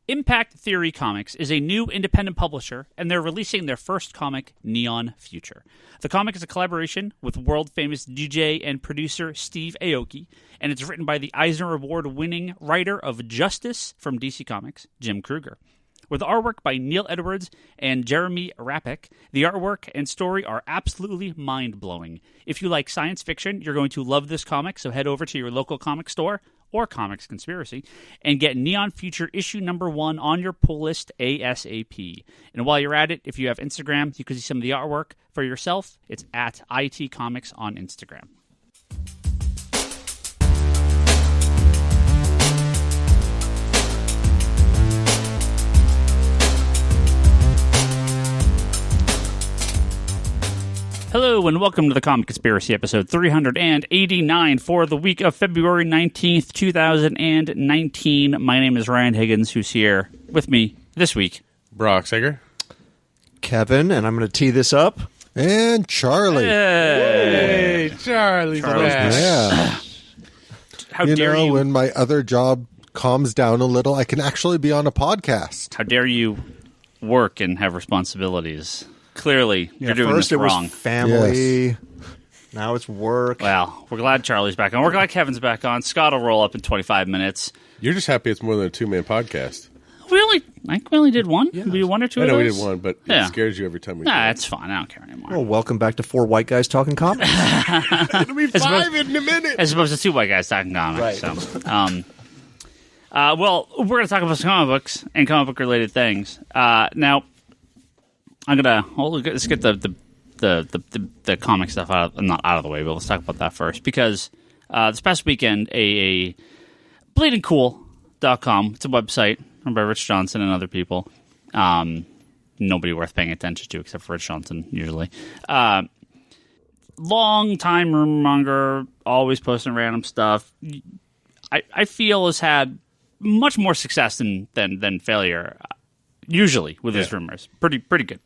Impact Theory Comics is a new independent publisher, and they're releasing their first comic, Neon Future. The comic is a collaboration with world-famous DJ and producer Steve Aoki, and it's written by the Eisner Award-winning writer of Justice from DC Comics, Jim Krueger. With artwork by Neil Edwards and Jeremy Rapek, the artwork and story are absolutely mind-blowing. If you like science fiction, you're going to love this comic, so head over to your local comic store or Comics Conspiracy, and get Neon Future issue number 1 on your pull list ASAP. And while you're at it, if you have Instagram, you can see some of the artwork for yourself. It's at IT Comics on Instagram. Hello and welcome to the Comic Conspiracy, episode 389 for the week of February 19th, 2019. My name is Ryan Higgins, who's here with me this week. Brock Sager. Kevin, and I'm going to tee this up. And Charlie. Hey, Charlie's back. Yeah. How dare you? When my other job calms down a little, I can actually be on a podcast. How dare you work and have responsibilities? Clearly, you're doing first this it wrong. Was family. Yes. Now it's work. Well, we're glad Charlie's back on. We're glad Kevin's back on. Scott will roll up in 25 minutes. You're just happy it's more than a two-man podcast. We only did one. Yeah. We did one or two I know of we those? did one, but Yeah. it scares you every time we do Nah, it. it's fine. I don't care anymore. Well, welcome back to Four White Guys Talking Comics. It'll be five in a minute. As opposed to two white guys talking comics. Right. So, well, we're going to talk about some comic books and comic book related things. Now, let's get the comic stuff not out of the way, but let's talk about that first, because this past weekend, a bleedingcool.com, it's a website run by Rich Johnson and other people. Nobody worth paying attention to except for Rich Johnson, usually. Long time rumor monger, always posting random stuff. I feel has had much more success than failure, usually, with his rumors. Pretty good.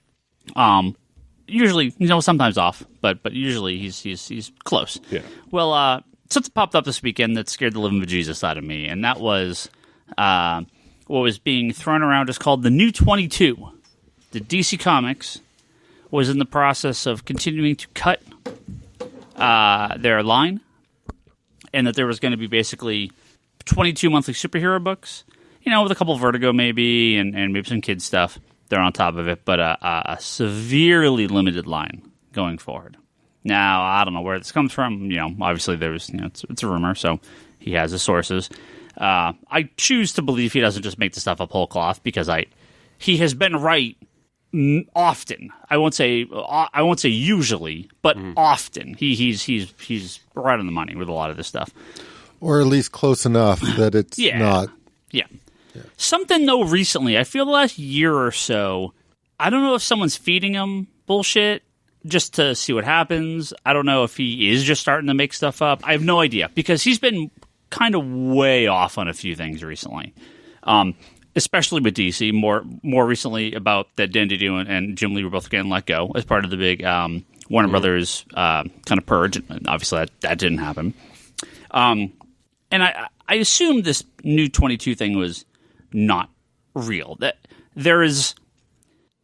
Usually, sometimes off, but usually he's close. Yeah. Well, something popped up this weekend that scared the living bejesus out of me, and that was what was being thrown around is called the New 22. The DC Comics was in the process of continuing to cut their line, and that there was going to be basically 22 monthly superhero books, with a couple of Vertigo maybe, and maybe some kids stuff. They're on top of it, but a severely limited line going forward. Now, I don't know where this comes from. Obviously there's, it's a rumor, so he has his sources. I choose to believe he doesn't just make the stuff up whole cloth, because he has been right often. I won't say usually, but often. He's right on the money with a lot of this stuff, or at least close enough that it's not. Yeah. Something, though, recently, I feel the last year or so, I don't know if someone's feeding him bullshit just to see what happens. I don't know if he is just starting to make stuff up. I have no idea, because he's been kind of way off on a few things recently, especially with DC. More recently about that Dandy and Jim Lee were both getting let go as part of the big Warner Brothers kind of purge. And obviously, that didn't happen. And I assume this New 22 thing was not real. That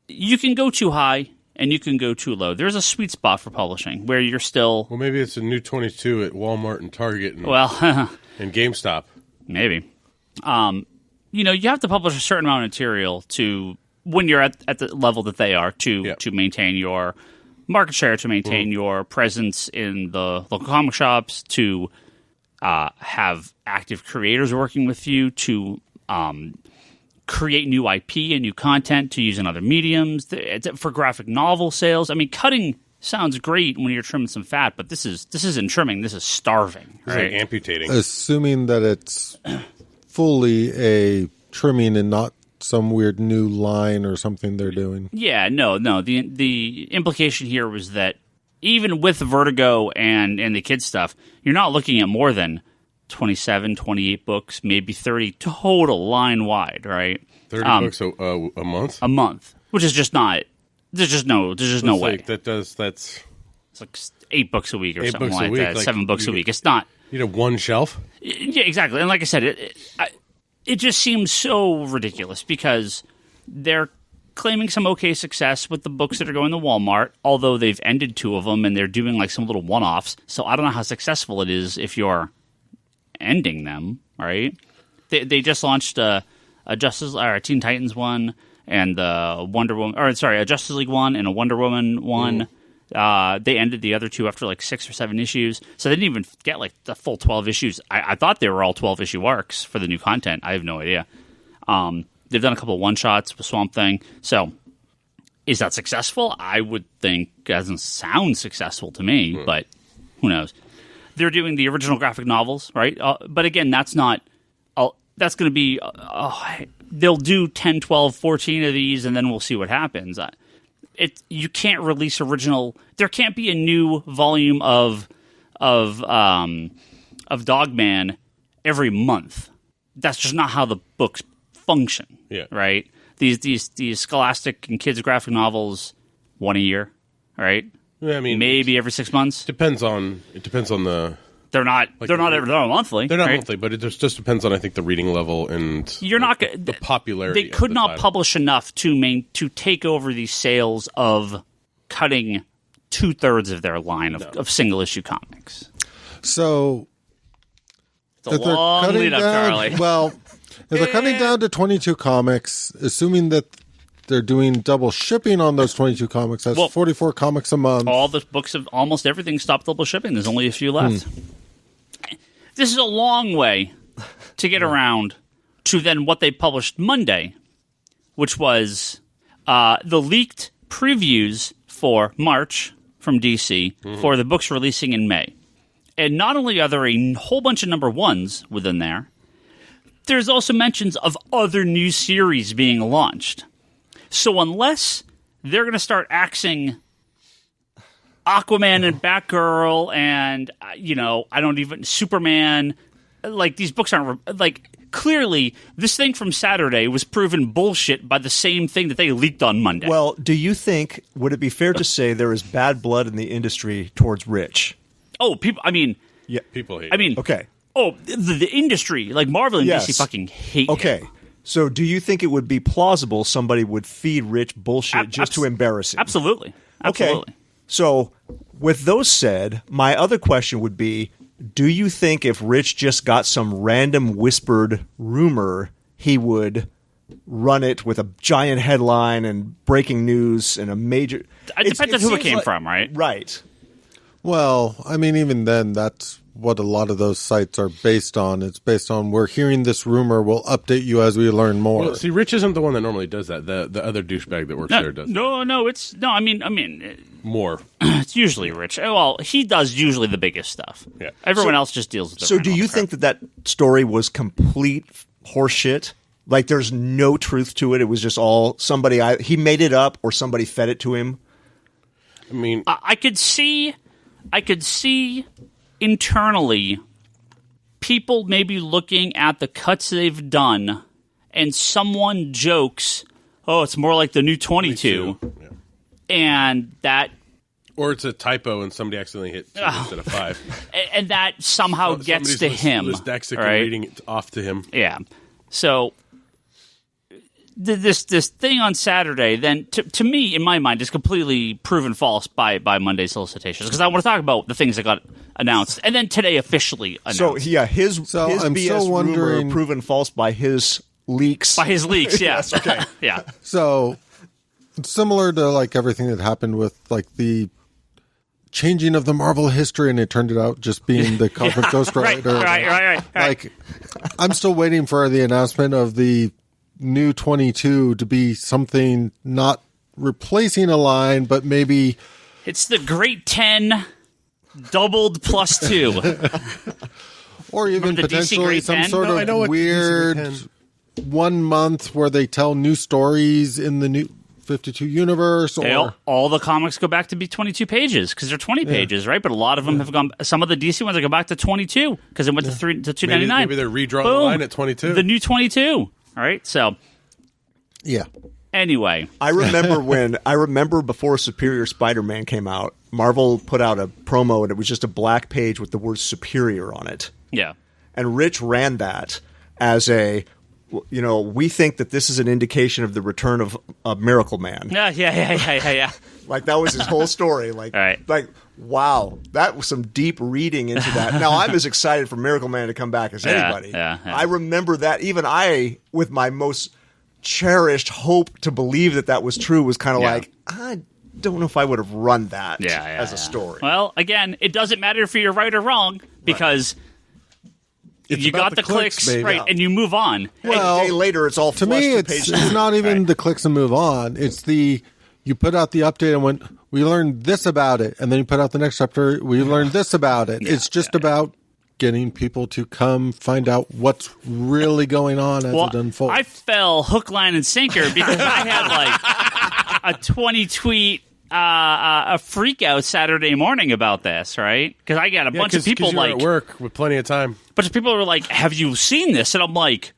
you can go too high and you can go too low. There's a sweet spot for publishing where you're still. Well, maybe it's a New 22 at Walmart and Target and GameStop. Maybe. You have to publish a certain amount of material to, when you're at the level that they are, to maintain your market share, to maintain your presence in the local comic shops, to have active creators working with you, to create new IP and new content to use in other mediums, for graphic novel sales. I mean, cutting sounds great when you're trimming some fat, but this isn't trimming. This is starving. It's like amputating. Assuming that it's fully a trimming and not some weird new line or something they're doing. Yeah, no. The implication here was that even with Vertigo and the kids stuff, you're not looking at more than 27, 28 books, maybe 30 total line wide, right? 30 books a month? A month, which is just not. There's just no way. That's it's like 8 books a week or something like that. Like 7 books a week. It's not. You know, one shelf. Yeah, exactly. And like I said, it just seems so ridiculous because they're claiming some okay success with the books that are going to Walmart, although they've ended 2 of them and they're doing like some little one-offs. So I don't know how successful it is if you're ending them, right? They just launched a Teen Titans one and the a Justice League one and a Wonder Woman one. They ended the other 2 after like 6 or 7 issues, so they didn't even get like the full 12 issues. I thought they were all 12-issue arcs for the new content. I have no idea. They've done a couple of one-shots with Swamp Thing. So is that successful? I would think it doesn't sound successful to me, but who knows? They're doing the original graphic novels, right? But again, that's not that's going to be they'll do 10, 12, 14 of these, and then we'll see what happens. You can't release original. There can't be a new volume of Dogman every month. That's just not how the books function. Yeah. Right. These Scholastic and kids graphic novels, 1 a year. Right. Yeah, I mean, maybe every 6 months. It depends on the. They're not monthly. They're not right? monthly, but it just depends on, I think, the reading level and the popularity. They could of the not title. publish enough to take over the sales of cutting 2/3 of their line of single issue comics. So it's a long lead up, Charlie. Well, if they're cutting down to 22 comics, assuming that they're doing double shipping on those 22 comics, that's 44 comics a month. All the books of almost everything stopped double shipping. There's only a few left. This is a long way to get around to then what they published Monday, which was the leaked previews for March from DC for the books releasing in May. And not only are there a whole bunch of number 1s within there, there's also mentions of other new series being launched. So unless they're going to start axing Aquaman and Batgirl and, Superman, like, these books aren't, like, clearly this thing from Saturday was proven bullshit by the same thing that they leaked on Monday. Well, do you think, would it be fair to say there is bad blood in the industry towards Rich? Oh, people hate him. Okay. Oh, the industry, like Marvel and DC fucking hate him. Okay. So do you think it would be plausible somebody would feed Rich bullshit just to embarrass him? Absolutely. Okay. So with those said, my other question would be, do you think if Rich just got some random whispered rumor, he would run it with a giant headline and breaking news and a major... It depends on who it came from, right? Right. Well, I mean, even then, that's what a lot of those sites are based on. It's based on, we're hearing this rumor, we'll update you as we learn more. Well, see, Rich isn't the one that normally does that. The other douchebag that works there does. I mean, more. It's usually Rich. Well, he does usually the biggest stuff. Yeah. Everyone else just deals with the So do you think that story was complete horseshit? Like there's no truth to it? It was just all he made it up or somebody fed it to him? I mean... I could see internally people maybe looking at the cuts they've done and someone jokes, oh, it's more like the new 22. Yeah. And that... Or it's a typo and somebody accidentally hit 2 instead of 5. And that somehow gets to him. Dyslexic right? and reading it off to him. Yeah. So... This thing on Saturday, then to me, in my mind, is completely proven false by Monday's solicitations. Because I want to talk about the things that got announced, and then today officially announced. So yeah, his I'm BS so wondering, rumor proven false by his leaks. By his leaks, yeah. Yes, okay. Yeah. So similar to like everything that happened with like the changing of the Marvel history, and it turned out just being the Cosmic Ghost Rider. Right. Like, I'm still waiting for the announcement of the new 22 to be something not replacing a line, but maybe it's the Great 10 doubled plus 2. Or even potentially some sort of weird 1 month where they tell new stories in the new 52 universe. Or all the comics go back to be 22 pages because they're 20 pages, right? But a lot of them have gone. Some of the DC ones have gone back to 22 because it went to $2.99. Maybe they're redrawing the line at 22. The new 22. All right, so yeah. Anyway, I remember before Superior Spider-Man came out, Marvel put out a promo and it was just a black page with the word Superior on it. Yeah, and Rich ran that as a we think that this is an indication of the return of Miracle Man. Yeah. Like, that was his whole story. Like, like, wow, that was some deep reading into that. Now, I'm as excited for Miracle Man to come back as anybody. Yeah. I remember that. Even I, with my most cherished hope to believe that was true, was kind of like, I don't know if I would have run that as a story. Well, again, it doesn't matter if you're right or wrong, because you got the clicks, right, and you move on. Well, a day later, it's all to me. It's not even the clicks and move on. It's you put out the update and went, we learned this about it, and then you put out the next chapter, we learned this about it. It's just about getting people to come find out what's really going on as it unfolds. I fell hook, line, and sinker because I had like a 20-tweet a freak out Saturday morning about this, right? Because I got a bunch of people like at work with plenty of time. A bunch of people were like, "Have you seen this?" And I'm like,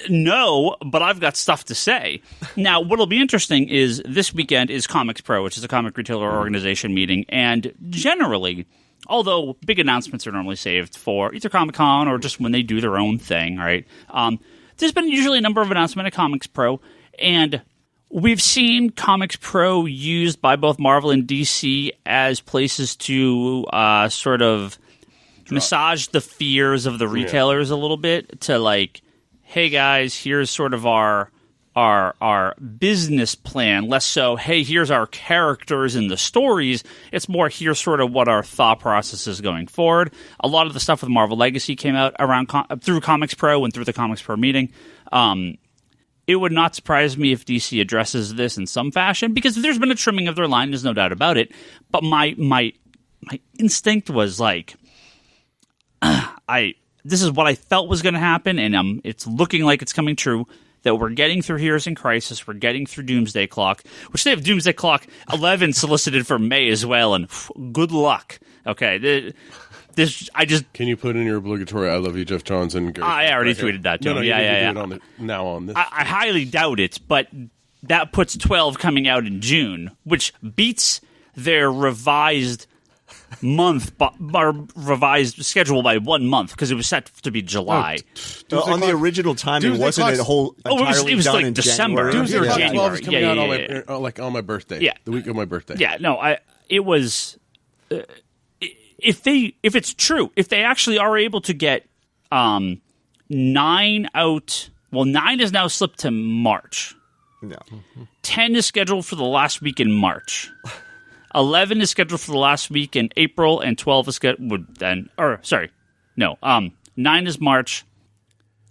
"No, but I've got stuff to say." Now, what'll be interesting is this weekend is Comics Pro, which is a comic retailer organization meeting, and generally, although big announcements are normally saved for either Comic-Con or just when they do their own thing, right? There's been usually a number of announcements at Comics Pro, and we've seen Comics Pro used by both Marvel and DC as places to sort of massage the fears of the retailers a little bit, to like, hey guys, here's sort of our business plan. Less so, hey, here's our characters and the stories. It's more, here's sort of what our thought process is going forward. A lot of the stuff with Marvel Legacy came out around through Comics Pro and through the Comics Pro meeting. It would not surprise me if DC addresses this in some fashion, because there's been a trimming of their line, there's no doubt about it. But my instinct was like, this is what I felt was going to happen, and it's looking like it's coming true, that we're getting through Heroes in Crisis, we're getting through Doomsday Clock, which they have Doomsday Clock 11 solicited for May as well, and good luck. Okay, Can you put in your obligatory "I love you, Jeff Johns"? And I already tweeted that to him. Yeah. Do it on this. I highly doubt it, but that puts 12 coming out in June, which beats their revised revised schedule by 1 month, because it was set to be July. On the original timing, wasn't it a whole entirely it was done like in December. January? Or January. 12 is January. coming out on my birthday. Yeah. The week of my birthday. Yeah, no, it was... if it's true, if they actually are able to get 9 out... Well, 9 is now slipped to March. No. 10 is scheduled for the last week in March. 11 is scheduled for the last week in April, and 12 is scheduled then... Or, sorry. No. 9 is March,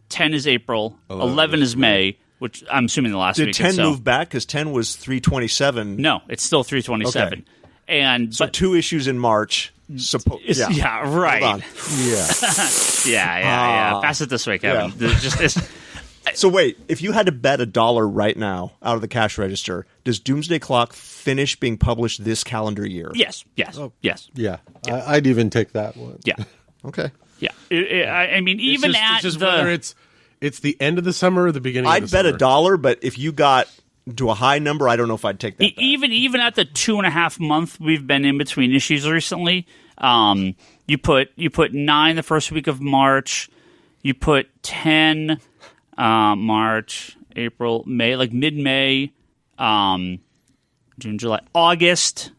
10 is April, 11 is May, which I'm assuming the last week. Did 10 move back? Because 10 was 327. No, it's still 327. Okay. And so 2 issues in March. Yeah, right. Hold on. Yeah. Pass it this way, Kevin. Yeah. So wait, if you had to bet $1 right now out of the cash register, does Doomsday Clock finish being published this calendar year? Yes. Yes. Yeah. I'd even take that one. Yeah. Okay. Yeah. I mean, even whether it's the end of the summer or the beginning of the summer. I'd bet $1, but if you got to a high number, I don't know if I'd take that bet. Even at the 2.5 month we've been in between issues recently, you put 9 the first week of March, you put 10 March, April, May, like mid-May, June, July, August,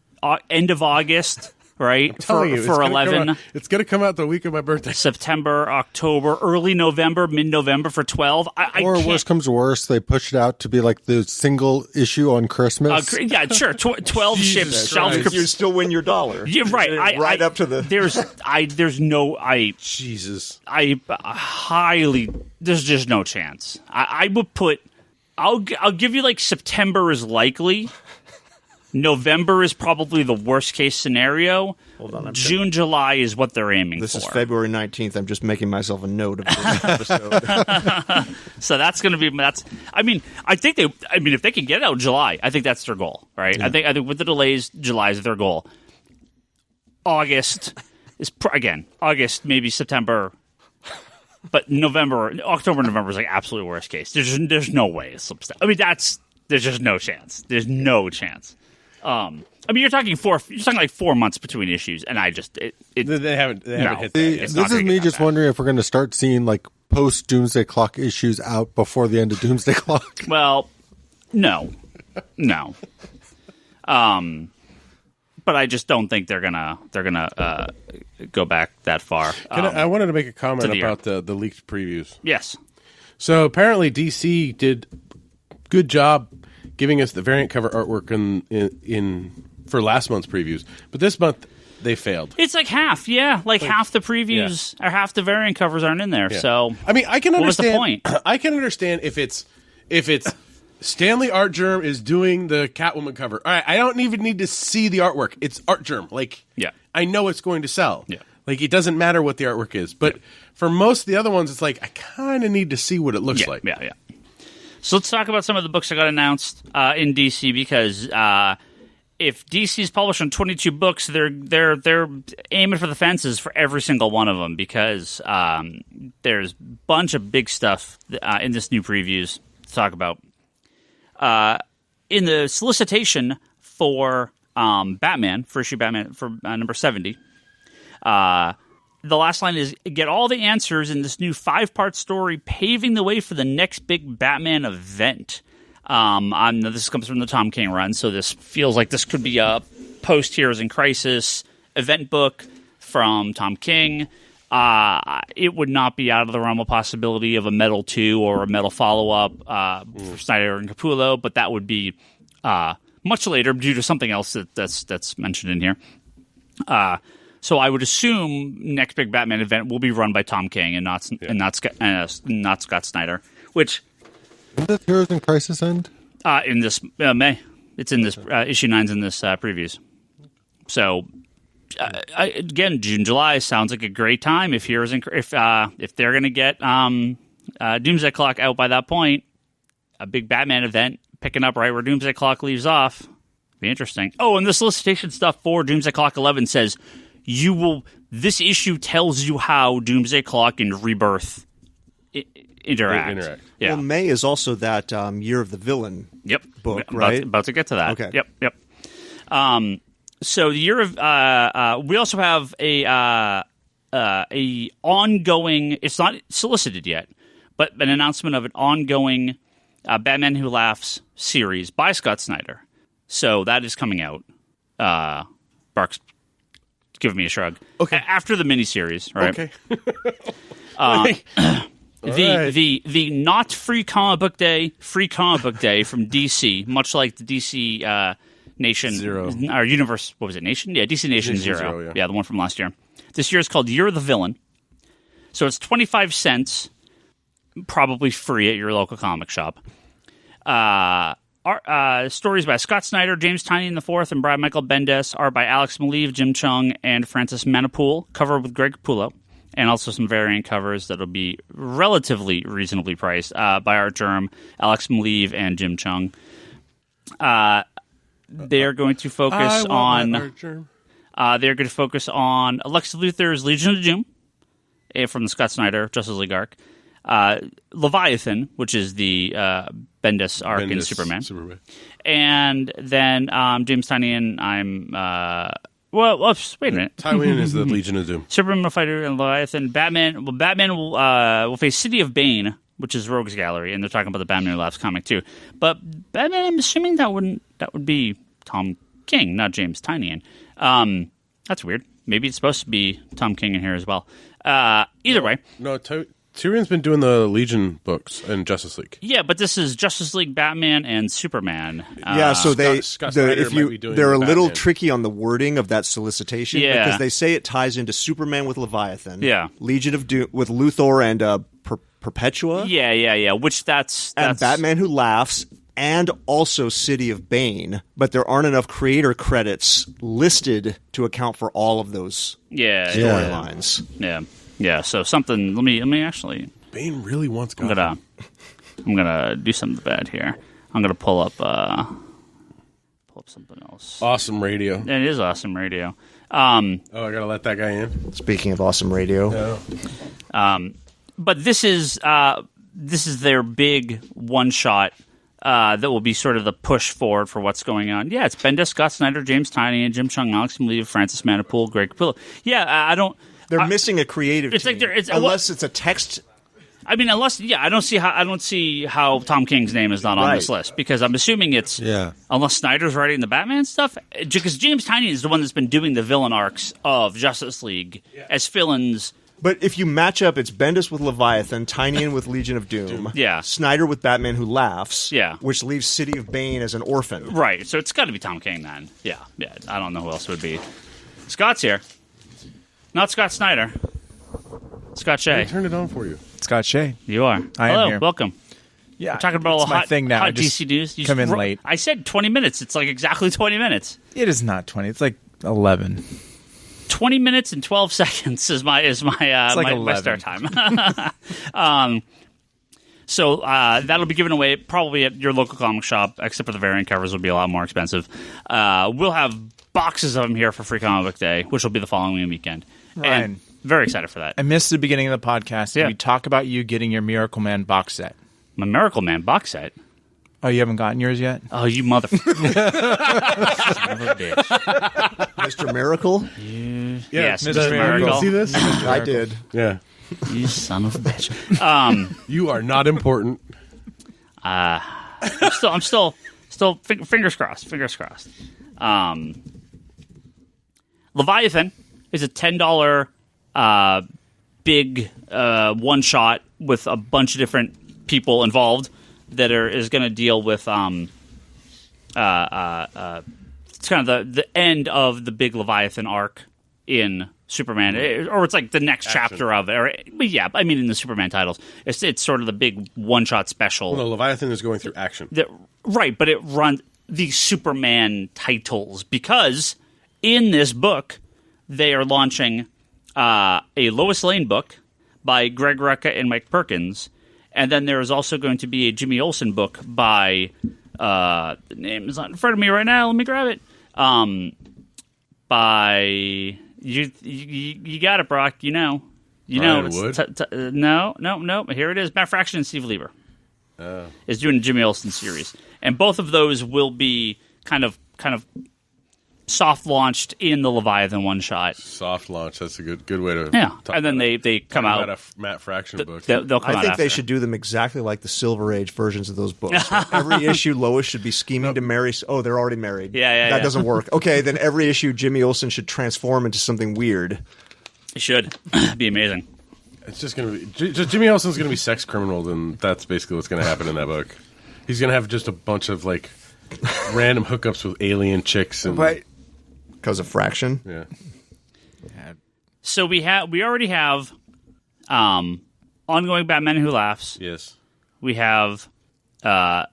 end of August, right? For 11. It's going to come out the week of my birthday. September, October, early November, mid-November for 12. Or worst comes to worst, they push it out to be like the single issue on Christmas. Yeah, sure. 12 ships. You still win your $1. Yeah, right. Right up to the... There's no... Jesus. There's just no chance. I would put... I'll give you like September is likely. November is probably the worst case scenario. Hold on, June, July is what they're aiming for. This is February 19th. I'm just making myself a note of this episode. So that's going to be if they can get it out in July, I think that's their goal, right? Yeah. I think with the delays, July is their goal. August is August, maybe September. But October, November is like absolute worst case. There's no way it slips down. I mean, there's just no chance. There's no chance. I mean, you're talking like 4 months between issues, and they haven't hit that. This is me just wondering if we're going to start seeing like post Doomsday Clock issues out before the end of Doomsday Clock? Well, no. But I just don't think they're gonna go back that far. I wanted to make a comment about the leaked previews. Yes. So apparently DC did good job giving us the variant cover artwork in for last month's previews, but this month they failed. It's like half, yeah. Like half the previews or half the variant covers aren't in there. Yeah. So I mean, I can understand. What was the point? I can understand if it's Stanley Art Germ is doing the Catwoman cover. All right, I don't even need to see the artwork. It's Art Germ. Like, I know it's going to sell. Yeah. Like, it doesn't matter what the artwork is. But for most of the other ones, it's like, I kind of need to see what it looks like. Yeah. So let's talk about some of the books that got announced in DC, because if DC's publishing 22 books, they're aiming for the fences for every single one of them, because there's a bunch of big stuff in this new previews to talk about. In the solicitation for Batman, for issue Batman, for number 70, the last line is, get all the answers in this new 5-part story paving the way for the next big Batman event. This comes from the Tom King run, so this feels like this could be a post-Heroes in Crisis event book from Tom King. It would not be out of the realm of possibility of a Metal 2 or a Metal follow-up for Snyder and Capullo, but that would be much later due to something else that's mentioned in here. So I would assume next big Batman event will be run by Tom King and not Scott Snyder, which... When does Heroes in Crisis end? In this May. It's in this issue 9's in this previews. So... again, June, July sounds like a great time if they're going to get Doomsday Clock out by that point. A big Batman event picking up right where Doomsday Clock leaves off. Be interesting. Oh, and the solicitation stuff for Doomsday Clock 11 says this issue tells you how Doomsday Clock and Rebirth interact. Yeah. Well, May is also that Year of the Villain book, right? About to get to that. Okay. Yep. So the year of we also have a ongoing. It's not solicited yet, but an announcement of an ongoing Batman Who Laughs series by Scott Snyder. So that is coming out. Bark's giving me a shrug. Okay, after the miniseries, right? Okay. The not free comic book day from DC, much like the DC. Nation Zero. Or Universe, what was it, Nation? Yeah, DC Nation Zero. Yeah, the one from last year. This year is called Year of the Villain. So it's 25 cents, probably free at your local comic shop. Stories by Scott Snyder, James Tynion IV, and Brian Michael Bendis. Art by Alex Maleev, Jim Chung, and Francis Manapool. Cover with Greg Capullo. And also some variant covers that'll be relatively reasonably priced by Art Germ, Alex Maleev, and Jim Chung. They're going to focus on. They're going to focus on Lex Luthor's Legion of Doom from the Scott Snyder Justice League arc, Leviathan, which is the Bendis arc in Superman, and then James Tynion. Wait a minute. Tynion is the Legion of Doom. Superman will fight and Leviathan. Batman will face City of Bane, which is Rogues Gallery, and they're talking about the Batman Who Laughs comic too. But Batman, I'm assuming that would be Tom King, not James Tynion. That's weird. Maybe it's supposed to be Tom King in here as well. Either way. No, Tyrion's been doing the Legion books and Justice League. Yeah, but this is Justice League, Batman, and Superman. So they're a little Batman. tricky on the wording of that solicitation because they say it ties into Superman with Leviathan, Legion of Doom with Luthor and Perpetua, which that's and Batman Who Laughs, and also City of Bane, but there aren't enough creator credits listed to account for all of those storylines. Yeah, so something. Let me actually. Bane really wants Gotham. I'm gonna do something bad here. I'm gonna pull up something else. Awesome radio. It is awesome radio. I gotta let that guy in. Speaking of awesome radio, but this is their big one shot. That will be sort of the push forward for what's going on. Yeah, it's Bendis, Scott Snyder, James Tynion, Jim Chung, Alex Maleev, Francis Manapool, Greg Capullo. Yeah, I don't. They're missing a creative. It's team, like unless it's a text I mean, I don't see how Tom King's name is not on this list, because I'm assuming it's unless Snyder's writing the Batman stuff, because James Tynion is the one that's been doing the villain arcs of Justice League as villains. But if you match up, it's Bendis with Leviathan, Tynion with Legion of Doom, Snyder with Batman Who Laughs, which leaves City of Bane as an orphan. Right, so it's got to be Tom King then. Yeah, I don't know who else it would be. Scott's here. Not Scott Snyder. Scott Shea. I turned it on for you. Scott Shea. You are. I am here. Welcome. Yeah, we're talking about all the hot DC news. You come in late. I said 20 minutes. It's like exactly 20 minutes. It is not 20. It's like 11. 20 minutes and 12 seconds is my start time. So that'll be given away probably at your local comic shop, except for the variant covers will be a lot more expensive. We'll have boxes of them here for Free Comic Book Day, which will be the following weekend. Ryan. And very excited for that. I missed the beginning of the podcast. Did we talk about you getting your Miracle Man box set? My Miracle Man box set? Oh, you haven't gotten yours yet? Oh, you motherfucker. Son of a bitch. Mr. Miracle? Yes, Mr. Miracle. You see this? I did. Yeah. You son of a bitch. You are not important. I'm still fingers crossed. Leviathan is a $10 big one shot with a bunch of different people involved that is going to deal with it's kind of the end of the big Leviathan arc in Superman, or it's like the next chapter of it. I mean in the Superman titles, it's sort of the big one shot special. Well, no, Leviathan is going through action, right? But it runs the Superman titles because in this book they are launching a Lois Lane book by Greg Rucka and Mike Perkins. And then there is also going to be a Jimmy Olsen book by the name is not in front of me right now. Let me grab it. By you got it, Brock. You know. Brian Wood? No. Here it is. Matt Fraction and Steve Lieber is doing a Jimmy Olsen series, and both of those will be kind of soft launched in the Leviathan one shot. Soft launch. That's a good way to. Yeah, and then they come out. About a Matt Fraction book. They'll come I out think after. they should do them exactly like the Silver Age versions of those books. Every issue, Lois should be scheming to marry. Oh, they're already married. That doesn't work. Okay, then every issue, Jimmy Olsen should transform into something weird. It should be amazing. It's just going to be Jimmy Olsen's going to be sex criminal, and that's basically what's going to happen in that book. He's going to have just a bunch of like random hookups with alien chicks and. Because of Fraction? Yeah. So we already have ongoing Batman Who Laughs. Yes. We have a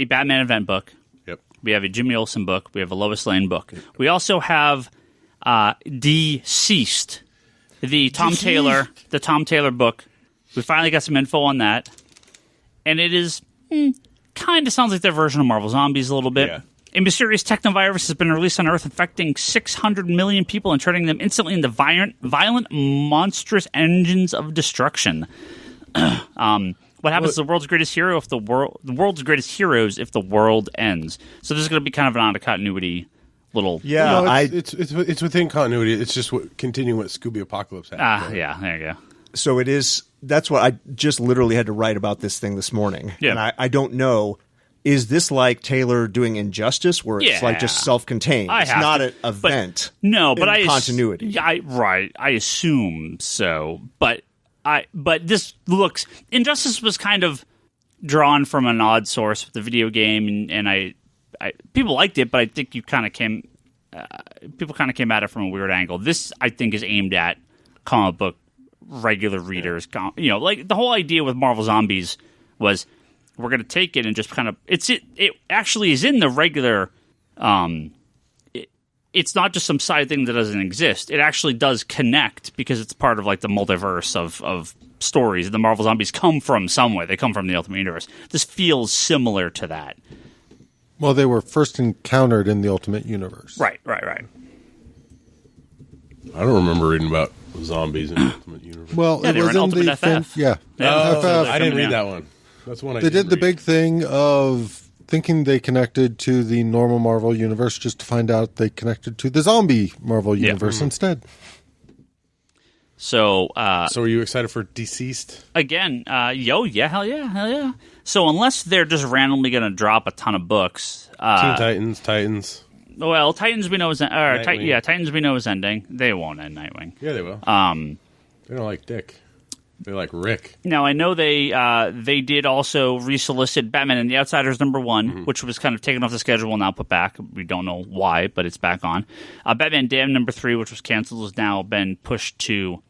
Batman event book. Yep. We have a Jimmy Olsen book. We have a Lois Lane book. Yep. We also have DCeased, the Tom Taylor book. We finally got some info on that. And it is kind of sounds like their version of Marvel Zombies a little bit. Yeah. A mysterious technovirus has been released on Earth, infecting 600 million people and turning them instantly into violent, monstrous engines of destruction. What happens to the world's greatest hero if the world's greatest heroes if the world ends? So this is going to be kind of an out of continuity little. Yeah, no, it's within continuity. It's just continuing what Scooby Apocalypse had. Yeah, there you go. So it is. That's what I just literally had to write about this thing this morning. Yeah, and I don't know. Is this like Taylor doing Injustice, where it's like just self-contained? It's not an event. But I continuity. I assume so. But this looks Injustice was kind of drawn from an odd source with the video game, and I people liked it, but I think people kind of came at it from a weird angle. This I think is aimed at comic book regular readers. Like the whole idea with Marvel Zombies was. We're going to take it and just kind of it actually is in the regular it's not just some side thing that doesn't exist. It actually does connect because it's part of like the multiverse of stories. The Marvel Zombies come from somewhere. They come from the Ultimate Universe. This feels similar to that. Well, they were first encountered in the Ultimate Universe. Right. I don't remember reading about zombies in the Ultimate Universe. Well, it was in Ultimate FF. I didn't read that one. That's one they did the big thing of thinking they connected to the normal Marvel universe just to find out they connected to the zombie Marvel universe instead. So are you excited for DCeased? Again, hell yeah. So unless they're just randomly going to drop a ton of books. Teen Titans. Well, Titans we know is Titans we know is ending. They won't end Nightwing. Yeah, they will. They don't like Dick. They like Rick. Now I know they did also resolicit Batman and the Outsiders #1, which was kind of taken off the schedule and now put back. We don't know why, but it's back on. Batman Damned #3, which was canceled, has now been pushed to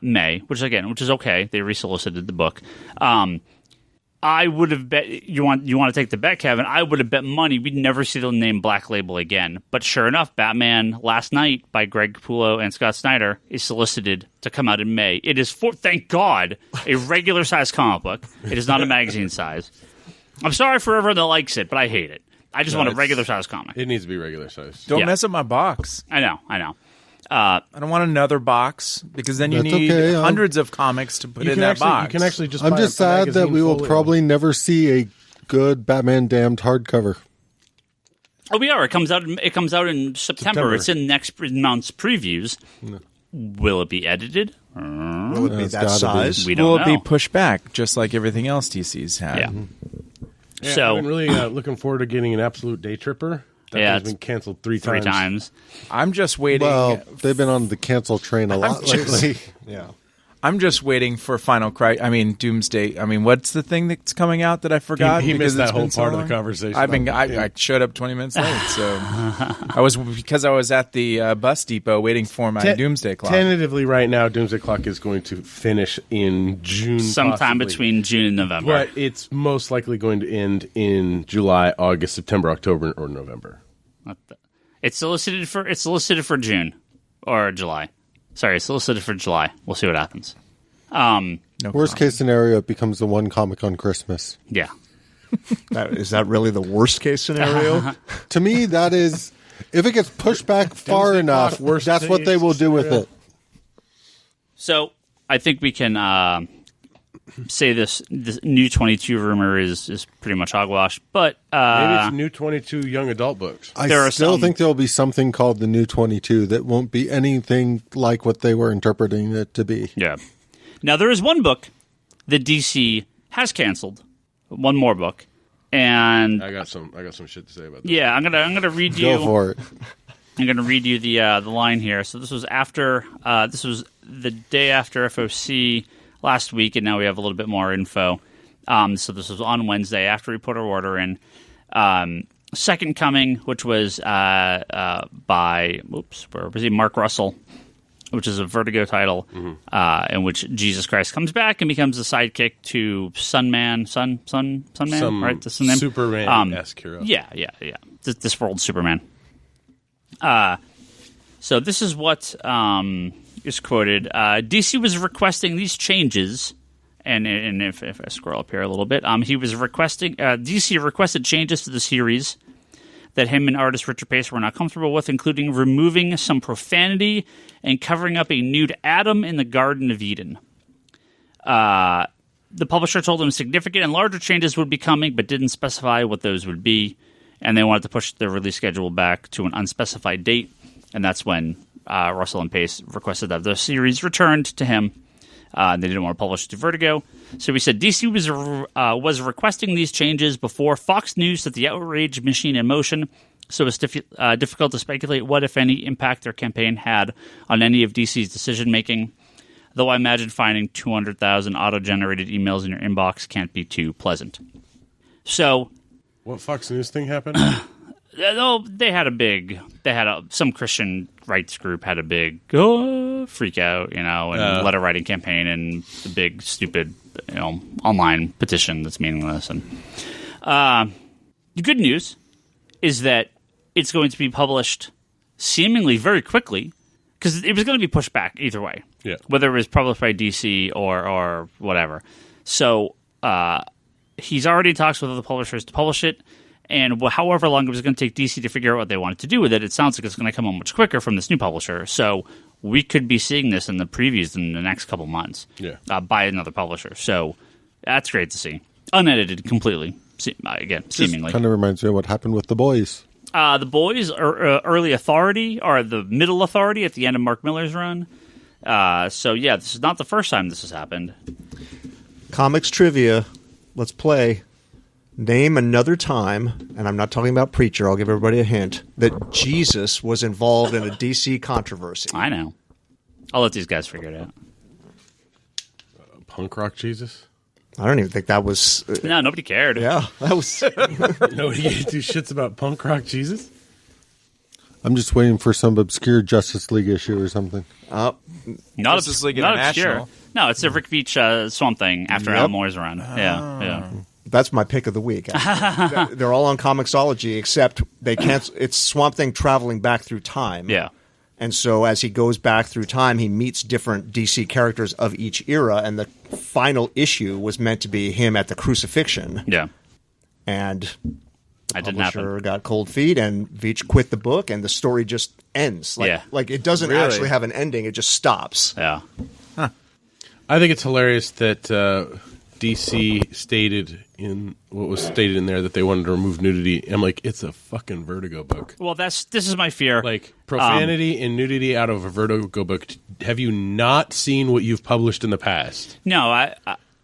May, which is okay. They resolicited the book. I would have bet you want to take the bet, Kevin. I would have bet money we'd never see the name Black Label again. But sure enough, Batman Last Night by Greg Capullo and Scott Snyder is solicited to come out in May. It is, thank God, a regular size comic book. It is not a magazine size. I'm sorry for everyone that likes it, but I hate it. I just want a regular size comic. It needs to be regular size. Don't mess up my box. I know. I don't want another box because then you need hundreds of comics to put in that box. You can actually just. I'm just sad that we will probably never see a good Batman Damned hardcover. Oh, we are. It comes out in September. It's in next month's previews. No. Will it be edited? Will it be that size? We don't know. Will it be pushed back just like everything else DC's had? Yeah. Yeah, so I've been really looking forward to getting an Absolute Day Tripper. That has been canceled three times. I'm just waiting. Well, they've been on the cancel train a lot lately. Yeah. I'm just waiting for Doomsday. What's the thing that's coming out that I forgot? He missed that whole part of the conversation. I showed up 20 minutes late, so I was at the bus depot waiting for my Doomsday Clock. Tentatively, right now, Doomsday Clock is going to finish in June, sometime possibly. Between June and November. But it's most likely going to end in July, August, September, October, or November. It's solicited for June or July. Sorry, it's solicited for July. We'll see what happens. Worst case scenario, it becomes the one comic on Christmas. Yeah. Is that really the worst case scenario? To me, that is, if it gets pushed back far enough, that's what they will do with it. So I think we can say this new 22 rumor is pretty much hogwash, but maybe it's new 22 young adult books. I still think there will be something called the new 22 that won't be anything like what they were interpreting it to be. Yeah. Now there is one book that DC has canceled, one more book, and I got some shit to say about this. Yeah, I'm gonna read you. Go for it. I'm gonna read you the line here. So this was the day after FOC last week, and now we have a little bit more info. So this was on Wednesday after we put our order in. Second Coming, which was by Mark Russell, which is a Vertigo title, in which Jesus Christ comes back and becomes the sidekick to Sunman, right? The name? Superman-esque hero. Yeah. This world's Superman. So this is what is quoted. DC was requesting these changes, and if I scroll up here a little bit, he was requesting DC requested changes to the series that him and artist Richard Pace were not comfortable with, including removing some profanity and covering up a nude Adam in the Garden of Eden. The publisher told him significant and larger changes would be coming, but didn't specify what those would be, and they wanted to push the release schedule back to an unspecified date, and that's when Russell and Pace requested that the series returned to him. They didn't want to publish it to Vertigo. So we said DC was requesting these changes before Fox News set the outrage machine in motion, so it's difficult to speculate what, if any, impact their campaign had on any of DC's decision-making, though I imagine finding 200,000 auto-generated emails in your inbox can't be too pleasant. So... What Fox News thing happened? Some Christian rights group had a big freak out, and letter writing campaign and the big stupid, online petition that's meaningless. And the good news is that it's going to be published seemingly very quickly, because it was going to be pushed back either way, whether it was published by DC or whatever. So he's already talked with other publishers to publish it. And however long it was going to take DC to figure out what they wanted to do with it, it sounds like it's going to come out much quicker from this new publisher. So we could be seeing this in the previews in the next couple months by another publisher. So that's great to see. Unedited completely, again, seemingly. Kind of reminds me of what happened with The Boys. The Boys are early authority, or the middle authority at the end of Mark Miller's run. So yeah, this is not the first time this has happened. Comics trivia. Let's play. Name another time, and I'm not talking about Preacher, I'll give everybody a hint, that Jesus was involved in a DC controversy. I know. I'll let these guys figure it out. Punk rock Jesus? I don't even think that was... No, nobody cared. Yeah, that was... Nobody gave two shits about punk rock Jesus? I'm just waiting for some obscure Justice League issue or something. Not Justice League not International. obscure. No, it's a Rick Veitch Swamp Thing after Alan Moore's run. Yeah. That's my pick of the week. They're all on Comixology, except they cancel. It's Swamp Thing traveling back through time. Yeah. And so as he goes back through time, he meets different DC characters of each era, and the final issue was meant to be him at the crucifixion. Yeah. And that didn't publisher happen. got cold feet, and Veitch quit the book, and the story just ends. Like it doesn't Really? actually have an ending; it just stops. Yeah. I think it's hilarious that DC stated in what was stated in there that they wanted to remove nudity. I'm like, it's a fucking Vertigo book. Well, this is my fear. Like, profanity and nudity out of a Vertigo book. Have you not seen what you've published in the past? No,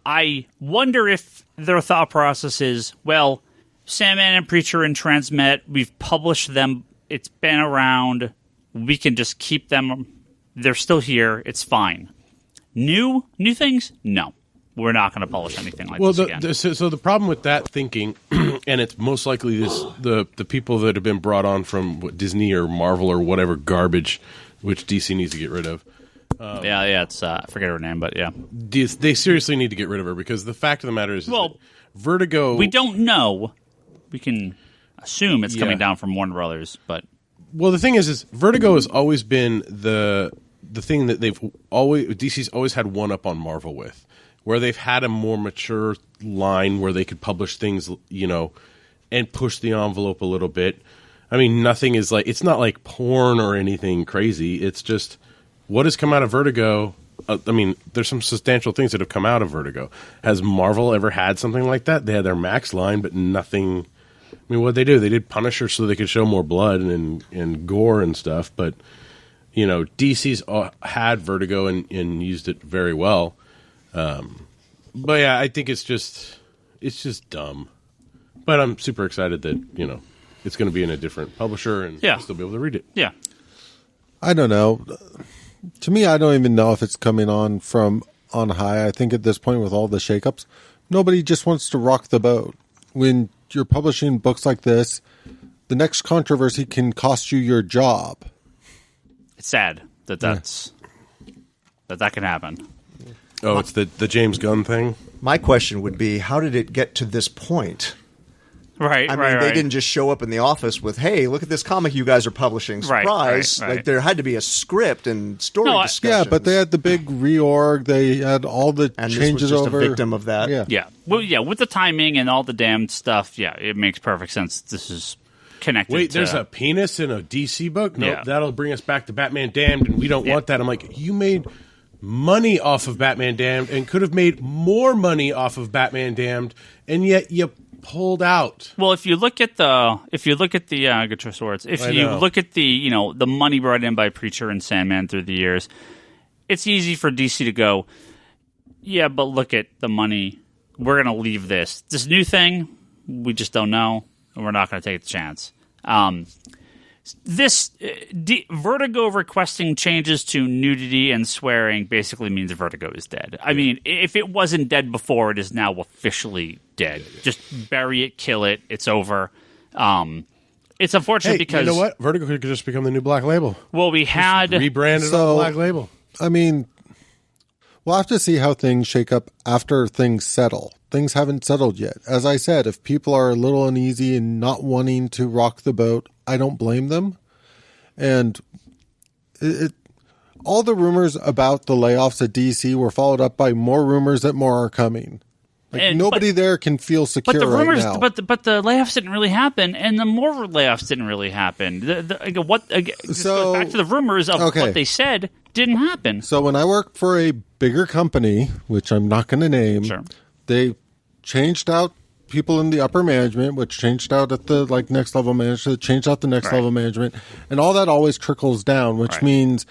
I wonder if their thought process is, well, Sandman and Preacher and Transmet, we've published them. It's been around. We can just keep them. They're still here. It's fine. New things? No. We're not going to publish anything like this again. So the problem with that thinking, and it's most likely the people that have been brought on from Disney or Marvel or whatever garbage, which DC needs to get rid of. It's I forget her name, but yeah. They seriously need to get rid of her because the fact of the matter is that Vertigo... We don't know. We can assume it's coming down from Warner Brothers, but... Well, the thing is Vertigo has always been the thing that DC's always had one up on Marvel with, where they've had a more mature line where they could publish things, and push the envelope a little bit. I mean, nothing is like, it's not like porn or anything crazy. It's just what has come out of Vertigo. I mean, there's some substantial things that have come out of Vertigo. Has Marvel ever had something like that? They had their Max line, but nothing. I mean, what did they do? They did Punisher so they could show more blood and gore and stuff. But, DC's had Vertigo and used it very well. But yeah, I think it's just dumb. But I'm super excited that, it's going to be in a different publisher and I'll still be able to read it. Yeah. I don't know. To me, I don't even know if it's coming on from on high. I think at this point with all the shakeups, nobody just wants to rock the boat. When you're publishing books like this, the next controversy can cost you your job. It's sad that that can happen. Oh, it's the James Gunn thing? My question would be, how did it get to this point? Right, I mean, they didn't just show up in the office with, hey, look at this comic you guys are publishing. Surprise. Right. Like, there had to be a script and story discussions. Yeah, but they had the big reorg. They had all the and changes this was just over. a victim of that. Yeah. Well, yeah, with the timing and all the damned stuff, it makes perfect sense. This is connected. Wait, there's a penis in a DC book? Nope, Yeah. that'll bring us back to Batman Damned, and we don't want that. I'm like, you made money off of Batman Damned and could have made more money off of Batman Damned, and yet you pulled out. Well, if you look at the get your swords. If you look at the the money brought in by Preacher and Sandman through the years, it's easy for DC to go, yeah, but look at the money. We're gonna leave this new thing. We just don't know, and we're not gonna take the chance. Vertigo requesting changes to nudity and swearing basically means Vertigo is dead. I mean, if it wasn't dead before, it is now officially dead. Just bury it, kill it. It's over. It's unfortunate because you know what? Vertigo could just become the new Black Label. Well, we had rebranded on Black Label. I mean, we'll have to see how things shake up after things settle. Things haven't settled yet. As I said, if people are a little uneasy and not wanting to rock the boat, I don't blame them. And all the rumors about the layoffs at DC were followed up by more rumors that more are coming. Nobody there can feel secure but the rumors, right now. But the layoffs didn't really happen, and the more layoffs didn't really happen. This goes back to the rumors of what they said didn't happen. So when I worked for a bigger company, which I'm not going to name, they changed out people in the upper management, which changed out at the next level management, changed out the next level management, and all that always trickles down, which means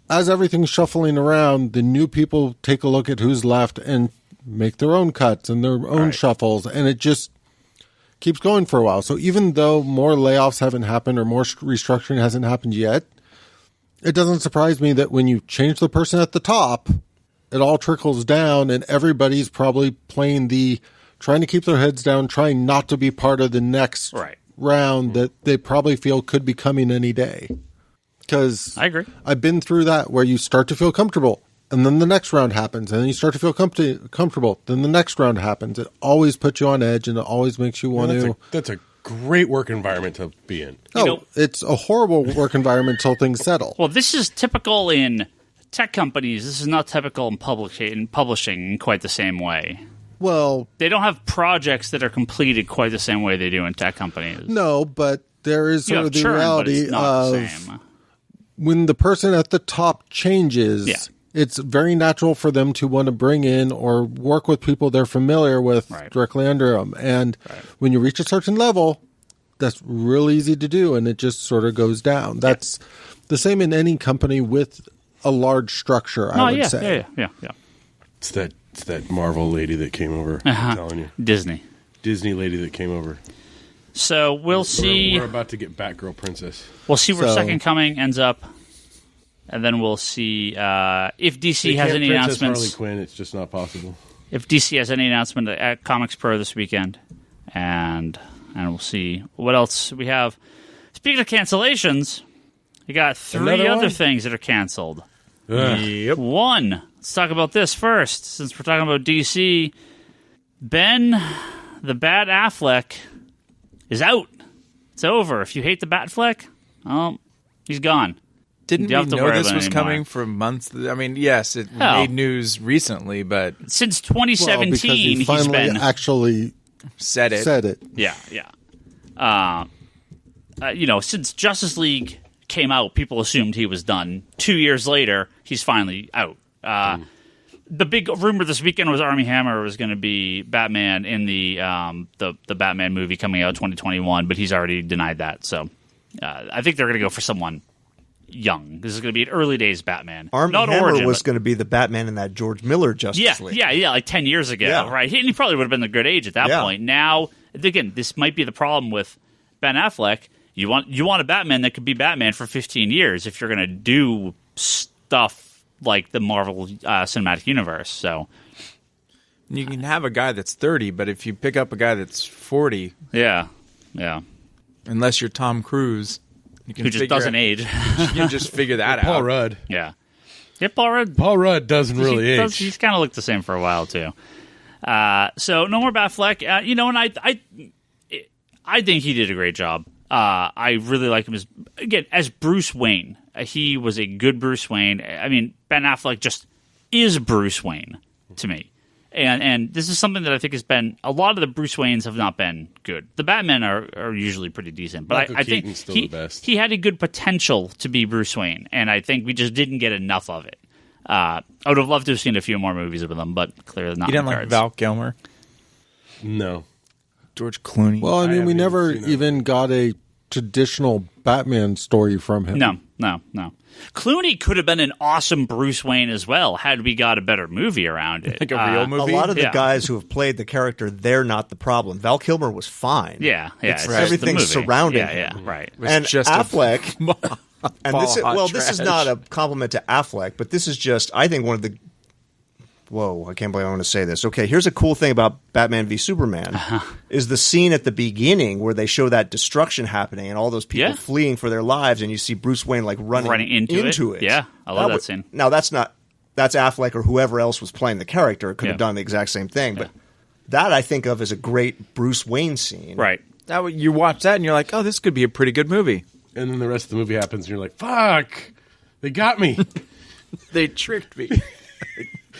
as everything's shuffling around, the new people take a look at who's left and make their own cuts and their own shuffles, and it just keeps going for a while. So even though more layoffs haven't happened or more restructuring hasn't happened yet, it doesn't surprise me that when you change the person at the top, it all trickles down and everybody's probably playing trying to keep their heads down, trying not to be part of the next round that they probably feel could be coming any day. Because I agree. I've been through that where you start to feel comfortable and then the next round happens and then you start to feel comfortable. Then the next round happens. It always puts you on edge and it always makes you want to. That's a great work environment to be in. It's a horrible work environment until things settle. Well, this is typical in tech companies. This is not typical in publishing in quite the same way. Well, they don't have projects that are completed quite the same way they do in tech companies. No, but there is sort of the reality of when the person at the top changes, it's very natural for them to want to bring in or work with people they're familiar with directly under them. And when you reach a certain level, that's real easy to do, and it just sort of goes down. That's the same in any company with a large structure, I would say. Yeah. It's that Marvel lady that came over. I'm telling you. Disney lady that came over. So we'll see. We're about to get Batgirl Princess. We'll see where Second Coming ends up. And then we'll see if DC has any announcements. Harley Quinn, it's just not possible. If DC has any announcement at Comics Pro this weekend, and we'll see what else we have. Speaking of cancellations, you got three other things that are canceled. Yep. One. Let's talk about this first, since we're talking about DC. Ben, the Bat Affleck, is out. It's over. If you hate the Batfleck, well, he's gone. Didn't we know this was coming for months? I mean, yes, it made news recently, but since 2017, he finally actually said it. Yeah. Since Justice League came out, people assumed he was done. 2 years later, he's finally out. The big rumor this weekend was Armie Hammer was going to be Batman in the Batman movie coming out 2021, but he's already denied that. So I think they're going to go for someone young. This is going to be an early days Batman. Armie Hammer was going to be the Batman in that George Miller Justice League. Yeah, like 10 years ago, right? And he probably would have been the good age at that point. Now, again, this might be the problem with Ben Affleck. You want a Batman that could be Batman for 15 years if you're going to do stuff like the Marvel Cinematic Universe. So you can have a guy that's 30, but if you pick up a guy that's 40, unless you're Tom Cruise, who just doesn't age. You can just figure that out. Paul Rudd. Yeah, Paul Rudd. Paul Rudd doesn't really age. He's kind of looked the same for a while too. So no more Batfleck. And I think he did a great job. I really like him as Bruce Wayne. He was a good Bruce Wayne. I mean, Ben Affleck just is Bruce Wayne to me. And this is something that I think has been, a lot of the Bruce Waynes have not been good. The Batmen are usually pretty decent, but I think he had a good potential to be Bruce Wayne, and I think we just didn't get enough of it. I would have loved to have seen a few more movies with him, but clearly not. You didn't like Val Kilmer? No. George Clooney? Well, I mean, we never even got a traditional Batman story from him. No. Clooney could have been an awesome Bruce Wayne as well had we got a better movie around it. Like a real movie? A lot of the guys who have played the character, they're not the problem. Val Kilmer was fine. Yeah. It's everything surrounding him. Yeah, right. And just Affleck... this is not a compliment to Affleck, but this is just, I think, one of the... Whoa, I can't believe I'm going to say this. Okay, here's a cool thing about Batman v Superman is the scene at the beginning where they show that destruction happening and all those people fleeing for their lives, and you see Bruce Wayne like running into it. Yeah, I love that scene. Now that's Affleck or whoever else was playing the character could have done the exact same thing, but that I think of as a great Bruce Wayne scene. Right. You watch that and you're like, oh, this could be a pretty good movie. And then the rest of the movie happens and you're like, fuck, they got me. They tricked me.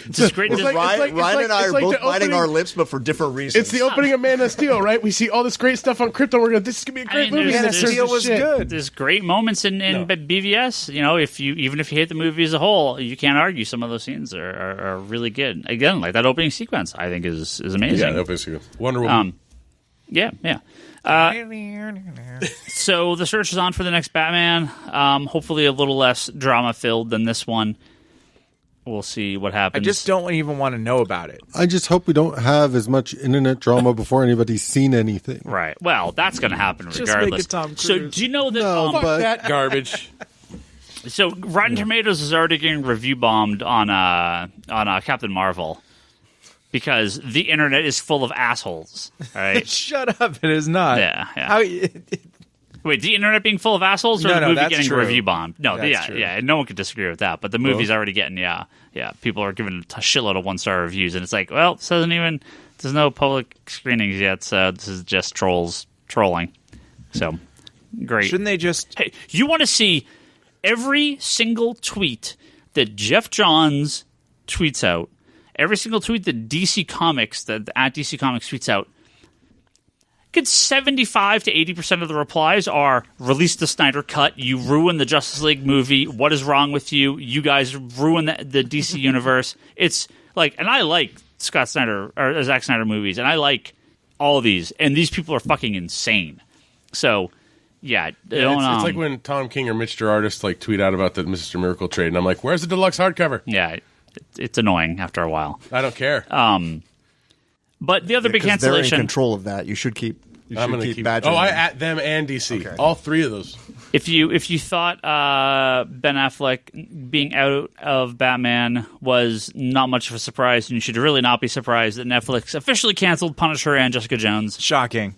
It's great. Ryan and I are both biting our lips, but for different reasons. It's the opening of Man of Steel, right? We see all this great stuff on Krypton. We're going, this is going to be a great movie. Man of Steel was good. There's great moments in BVS. Even if you hate the movie as a whole, you can't argue some of those scenes are really good. Again, like that opening sequence, I think is amazing. Yeah, the opening sequence. Wonder Woman. Yeah. So the search is on for the next Batman. Hopefully a little less drama-filled than this one. We'll see what happens. I just don't even want to know about it. I just hope we don't have as much internet drama before anybody's seen anything. Right. Well, that's going to happen Just regardless. make it Tom Cruise. So do you know that... No, but That garbage. So Rotten Tomatoes is already getting review bombed on Captain Marvel because the internet is full of assholes. All right. Shut up! It is not. Yeah. How, Wait, the internet being full of assholes, or No, the no, movie that's getting true. review bombed? No, That's true. yeah, no one could disagree with that. But the movie's already getting, people are giving a shitload of 1-star reviews, and it's like, well, there's no public screenings yet, so this is just trolling. So, great. shouldn't they just? Hey, you want to see every single tweet that Jeff Johns tweets out, every single tweet that DC Comics, that at DC Comics tweets out, good 75 to 80% of the replies are, release the Snyder Cut, you ruined the Justice League movie, what is wrong with you, you guys ruined the DC universe. It's like, and I like Scott Snyder, or Zack Snyder movies, and I like all of these, and these people are fucking insane. So, yeah. It's like when Tom King or Mitch Gerardis tweet out about the Mr. Miracle trade, and I'm like, where's the deluxe hardcover? Yeah, it's annoying after a while. I don't care. But the other big 'Cause they're in cancellation, control of that. You should keep. I'm going to keep badgering I them. at them and DC. Okay. All three of those. if you thought Ben Affleck being out of Batman was not much of a surprise, and you should really not be surprised that Netflix officially canceled Punisher and Jessica Jones. Shocking.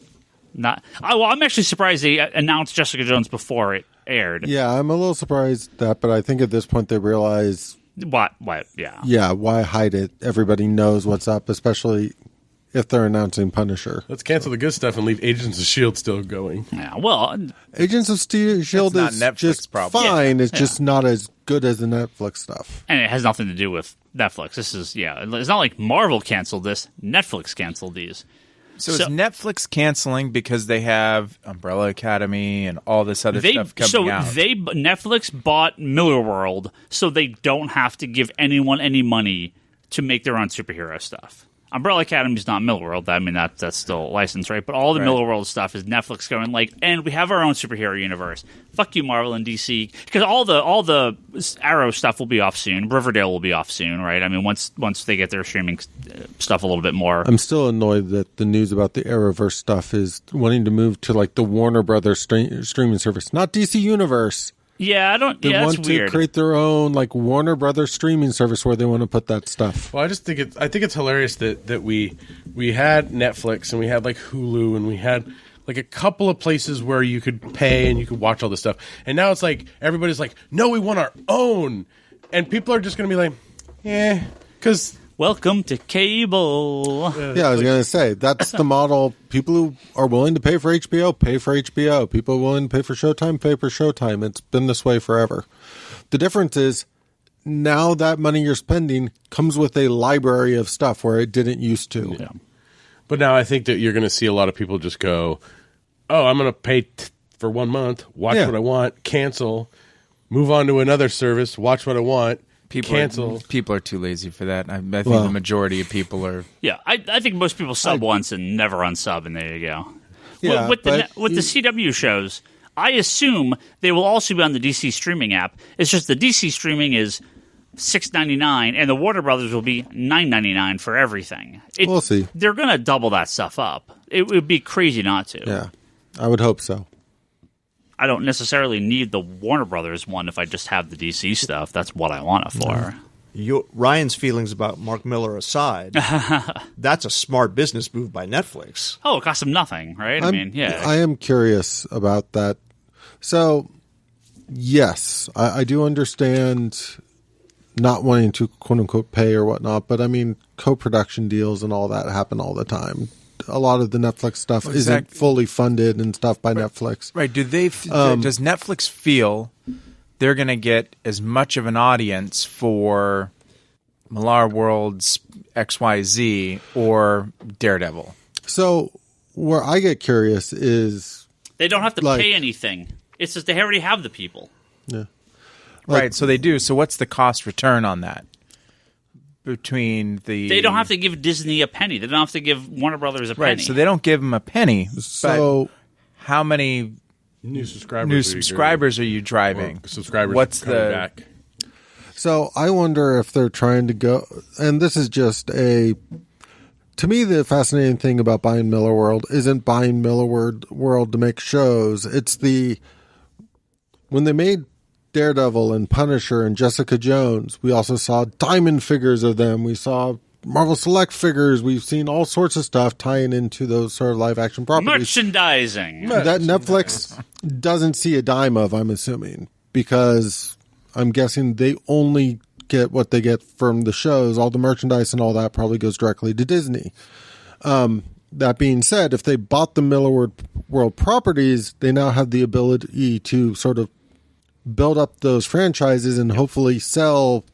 I'm actually surprised they announced Jessica Jones before it aired. yeah, I'm a little surprised that, but I think at this point they realize, What? Yeah. yeah, why hide it? Everybody knows what's up, especially if they're announcing Punisher. Let's cancel the good stuff and leave Agents of S.H.I.E.L.D. still going. Yeah. Well, Agents of S.H.I.E.L.D. That's is not Netflix just problem. fine. It's just not as good as the Netflix stuff. and it has nothing to do with Netflix. This is it's not like Marvel canceled this. Netflix canceled these. So is Netflix canceling because they have Umbrella Academy and all this other stuff coming out? Netflix bought Millarworld, so they don't have to give anyone any money to make their own superhero stuff. Umbrella Academy is not Millarworld. I mean, that's still licensed, right? But all the Right. Millarworld stuff is Netflix going and we have our own superhero universe. Fuck you, Marvel and DC, because all the Arrow stuff will be off soon. Riverdale will be off soon, right? I mean, once they get their streaming stuff a little bit more. I'm still annoyed that the news about the Arrowverse stuff is wanting to move to the Warner Brothers streaming service, not DC Universe. Yeah, I don't. They Yeah, want that's to weird. create their own Warner Brothers streaming service where they want to put that stuff. Well, I think it's hilarious that we had Netflix and we had Hulu and we had a couple of places where you could pay and you could watch all this stuff. And now it's everybody's no, we want our own. And people are just going to be because Welcome to cable. Yeah, I was going to say, that's the model. People who are willing to pay for HBO, pay for HBO. People willing to pay for Showtime, pay for Showtime. It's been this way forever. The difference is now that money you're spending comes with a library of stuff where it didn't used to. Yeah. But now I think that you're going to see a lot of people just go, oh, I'm going to pay for 1 month, watch Yeah. what I want, cancel, move on to another service, watch what I want, cancel. People are too lazy for that. I think the majority of people are. Yeah, I think most people sub once and never unsub, and there you go. Yeah, with the but CW shows, I assume they will also be on the DC streaming app. It's just the DC streaming is $6.99, and the Warner Brothers will be $9.99 for everything. We'll see. They're going to double that stuff up. It would be crazy not to. Yeah, I would hope so. I don't necessarily need the Warner Brothers one if I just have the DC stuff. That's what I want it for. Ryan's feelings about Mark Miller aside, that's a smart business move by Netflix. Oh, it costs them nothing, right? I mean, yeah. I am curious about that. So, yes, I do understand not wanting to quote unquote pay or whatnot, but I mean, co-production deals and all that happen all the time. A lot of the Netflix stuff isn't fully funded and stuff by Netflix. Right. Does Netflix feel they're going to get as much of an audience for Millar World's XYZ or Daredevil? So where I get curious is They don't have to pay anything. It's just they already have the people. yeah. Right. So they do. So what's the cost return on that? Between the They don't have to give Disney a penny. They don't have to give Warner Brothers a penny. Right. So they don't give them a penny. So how many New subscribers are you driving? Or subscribers What's coming back. So I wonder if they're trying to go, and this is just to me, the fascinating thing about buying Miller World isn't buying Miller World to make shows. It's when they made Daredevil and Punisher and Jessica Jones, we also saw Diamond figures of them. We saw Marvel Select figures. We've seen all sorts of stuff tying into those sort of live action properties. Merchandising. That Netflix doesn't see a dime of, I'm assuming, because I'm guessing they only get what they get from the shows. All the merchandise and all that probably goes directly to Disney. That being said, if they bought the Miller World properties, they now have the ability to sort of build up those franchises and hopefully sell.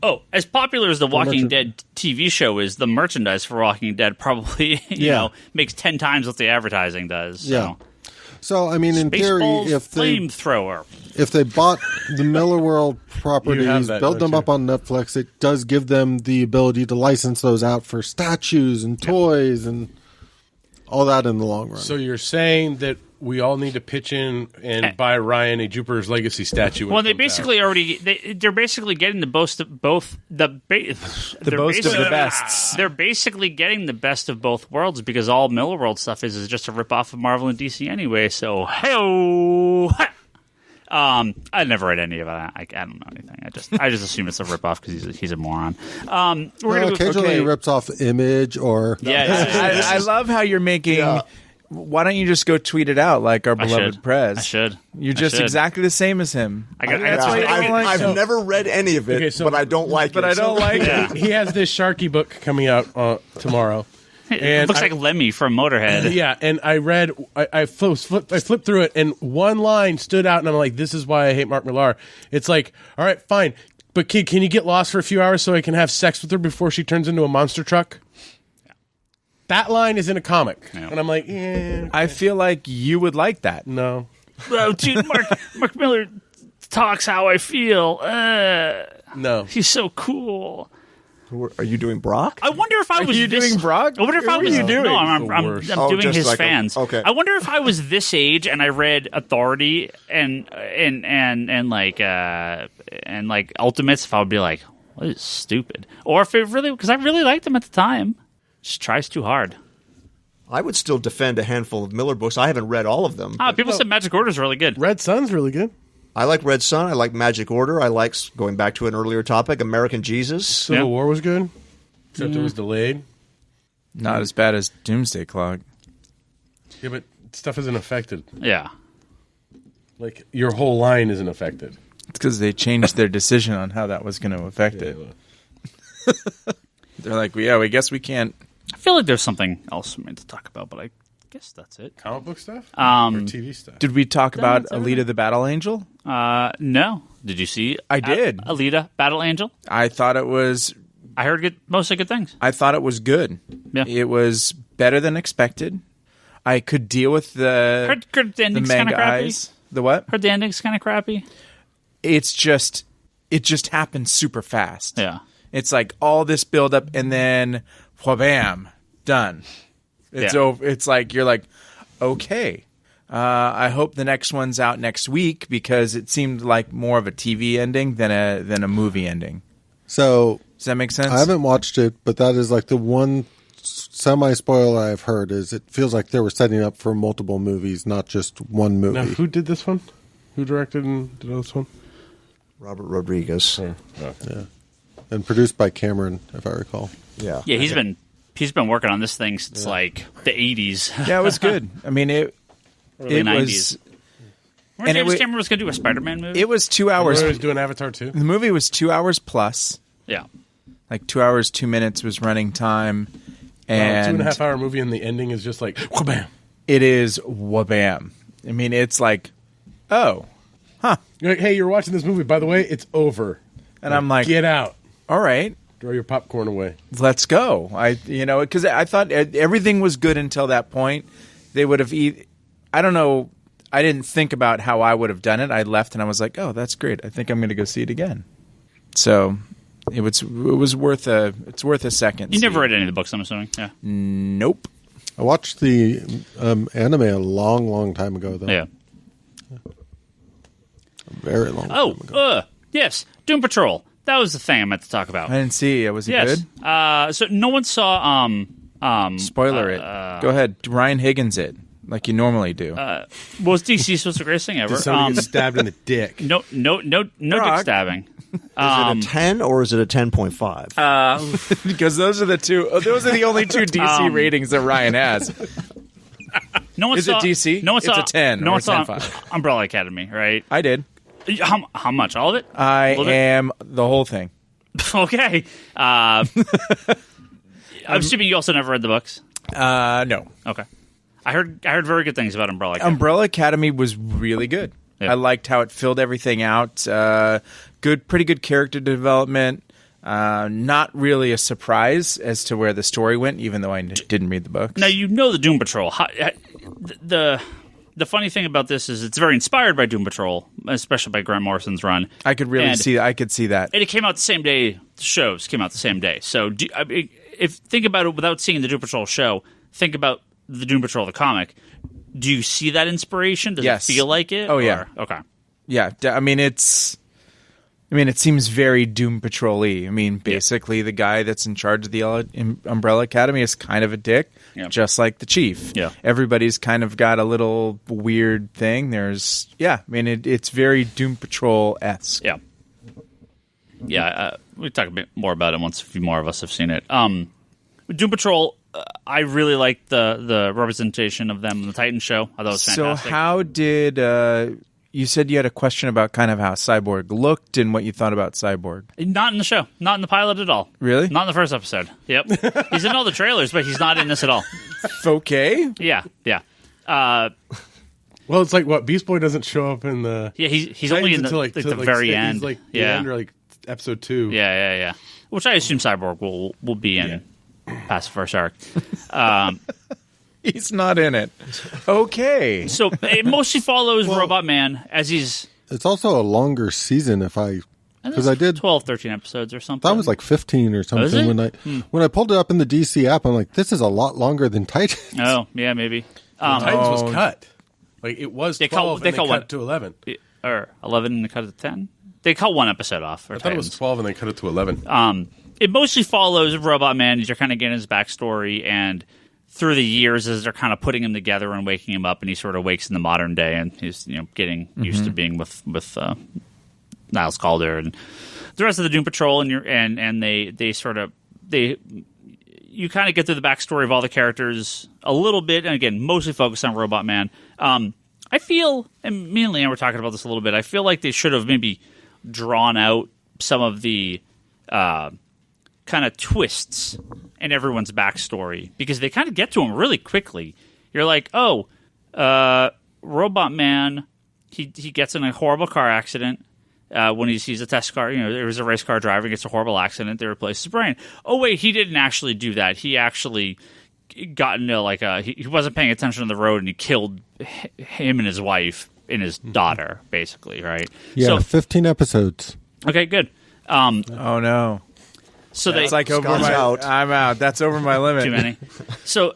Oh, as popular as the Walking Dead TV show is, the merchandise for Walking Dead probably makes 10 times what the advertising does. So. Yeah. So I mean, in theory, if they bought the Miller World properties, build them up on Netflix, it does give them the ability to license those out for statues and toys and all that in the long run. So you're saying that we all need to pitch in and buy Ryan a Jupiter's Legacy statue? Well, they basically they're basically getting the best of the bests. They're basically getting the best of both worlds because all Miller World stuff is just a ripoff of Marvel and DC anyway. So, I never read any of that. I don't know anything. I just assume it's a ripoff because he's a moron. Occasionally he rips off Image or I love how you're making. Yeah. Why don't you just go tweet it out like our beloved Prez? I should. You're just exactly the same as him. I've never read any of it, but I don't like it. But I don't like it. He has this Sharky book coming out tomorrow. It looks like Lemmy from Motorhead. Yeah, and I read, I flipped through it, and one line stood out, and I'm like, this is why I hate Mark Millar. It's like, all right, fine, but kid, can you get lost for a few hours so I can have sex with her before she turns into a monster truck? That line is in a comic. Yeah. And I'm like, I feel like you would like that. No. Bro, dude, Mark Millar talks how I feel. No. He's so cool. Are you doing Brock? I wonder if I was doing Brock? I wonder if I was doing? No, I'm doing his like fans. Okay. I wonder if I was this age and I read Authority and like Ultimates, if I would be like, what is stupid? Or if it really, because I really liked him at the time. Just tries too hard. I would still defend a handful of Miller books. I haven't read all of them. People said Magic Order is really good. Red Sun's really good. I like Red Sun. I like Magic Order. I like, going back to an earlier topic, American Jesus. Civil War was good, except it was delayed. Not as bad as Doomsday Clock. Yeah, but stuff isn't affected. Yeah. Like, your whole line isn't affected. It's because they changed their decision on how that was going to affect it. They're like, yeah, we guess we can't. I feel like there's something else we meant to talk about, but I guess that's it. Comic book stuff? Or TV stuff? Did we talk about Alita the Battle Angel? No. Did you see? I did. Alita Battle Angel? I thought it was. I heard mostly good things. I thought it was good. Yeah. It was better than expected. I could deal with heard the ending's kind of crappy. Eyes. The what? Heard the ending's kind of crappy. It just happened super fast. Yeah. It's like all this buildup and then wha-bam, done. It's over. It's like you're like, okay. I hope the next one's out next week because it seemed like more of a TV ending than a movie ending. So does that make sense? I haven't watched it, but that is like the one semi-spoiler I've heard is it feels like they were setting up for multiple movies, not just one movie. Now, who did this one? Who directed and did this one? Robert Rodriguez. Yeah. And produced by Cameron, if I recall. Yeah. Yeah, he's been working on this thing since like the 80s. Yeah, it was good. I mean, early 90s. Was. Remember James Cameron was going to do a Spider-Man movie? It was 2 hours. He was doing Avatar too. The movie was 2 hours plus. Yeah. Like 2 hours, 2 minutes was running time. And 2.5 hour movie and the ending is just like, wha-bam. It is wha-bam. I mean, it's like, oh, huh. You're like, hey, you're watching this movie. By the way, it's over. And I'm like, get out. All right. Throw your popcorn away. Let's go. Because I thought everything was good until that point. They would have I don't know. I didn't think about how I would have done it. I left and I was like, oh, that's great. I think I'm going to go see it again. So it was worth a second. You never read any of the books, I'm assuming. Yeah. Nope. I watched the anime a long time ago, though. Yeah. A very long time ago. Yes, Doom Patrol. That was the thing I meant to talk about. I didn't see. Was it Yes. good? So no one saw. Spoiler it. Go ahead. Ryan Higgins it like you normally do. Was DCeased was the greatest thing ever? Did somebody get stabbed in the dick? No dick stabbing. Is it a 10 or is it a 10.5? Because those are the two. Those are the only two DC ratings that Ryan has. No one Is saw, it DC? No one It's saw, a 10 No or one saw 10.5. Umbrella Academy, right? I did. How much? All of it? I A little bit? am the whole thing. Okay. I'm assuming you also never read the books. No. Okay. I heard very good things about Umbrella Academy. Umbrella Academy was really good. Yeah. I liked how it filled everything out. Pretty good character development. Not really a surprise as to where the story went, even though I didn't read the books. Now you know the Doom Patrol. The funny thing about this is it's very inspired by Doom Patrol, especially by Grant Morrison's run. I could really see. I could see that. And it came out the same day. The shows came out the same day. So if think about it without seeing the Doom Patrol show, think about the Doom Patrol the comic. Do you see that inspiration? Does Yes. it feel like it? Oh, yeah. Okay. Yeah, it seems very Doom Patrol-y. I mean, basically, the guy that's in charge of the Umbrella Academy is kind of a dick, just like the chief. Yeah. Everybody's kind of got a little weird thing. It's very Doom Patrol-esque. Yeah. Yeah, we talk a bit more about it once a few more of us have seen it. Doom Patrol, I really liked the representation of them in the Titan show. I thought it was fantastic. So how did... you said you had a question about kind of how Cyborg looked and what you thought about Cyborg. Not in the show. Not in the pilot at all. Really? Not in the first episode. Yep. He's in all the trailers, but he's not in this at all. Okay. Yeah. Well, it's like what Beast Boy doesn't show up in the. Yeah, he's only in the, until, the very end. He's like the end or like episode 2. Yeah. Which I assume Cyborg will be in past the first arc. He's not in it. Okay. So it mostly follows Robot Man as he's. It's also a longer season because I did 12, 13 episodes or something. that was like 15 or Was something it? when I pulled it up in the DC app. I'm like, this is a lot longer than Titans. Oh, yeah, maybe. Titans was cut. Like it was 12 they and cut they cut it to 11. Or 11 and they cut it to 10? They cut one episode off. I thought it was 12 and they cut it to 11. It mostly follows Robot Man as you're kind of getting his backstory, and through the years as they're kind of putting him together and waking him up, and he sort of wakes in the modern day, and he's getting used to being with Niles Calder and the rest of the Doom Patrol, and you kind of get through the backstory of all the characters a little bit, and again, mostly focused on Robot Man. I feel, and me and Leanne were talking about this a little bit, I feel like they should have maybe drawn out some of the kind of twists in everyone's backstory, because they kind of get to him really quickly. You're like, Robot Man, he gets in a horrible car accident. When he sees a test car, there was a race car driver, gets a horrible accident, they replace his brain. Oh, wait, he didn't actually do that. He actually got into he wasn't paying attention on the road, and he killed him and his wife and his daughter, basically, right? Yeah, So, 15 episodes. okay, good. Oh no. So That's like over Scott's my. out. I'm out. That's over my limit. too many. So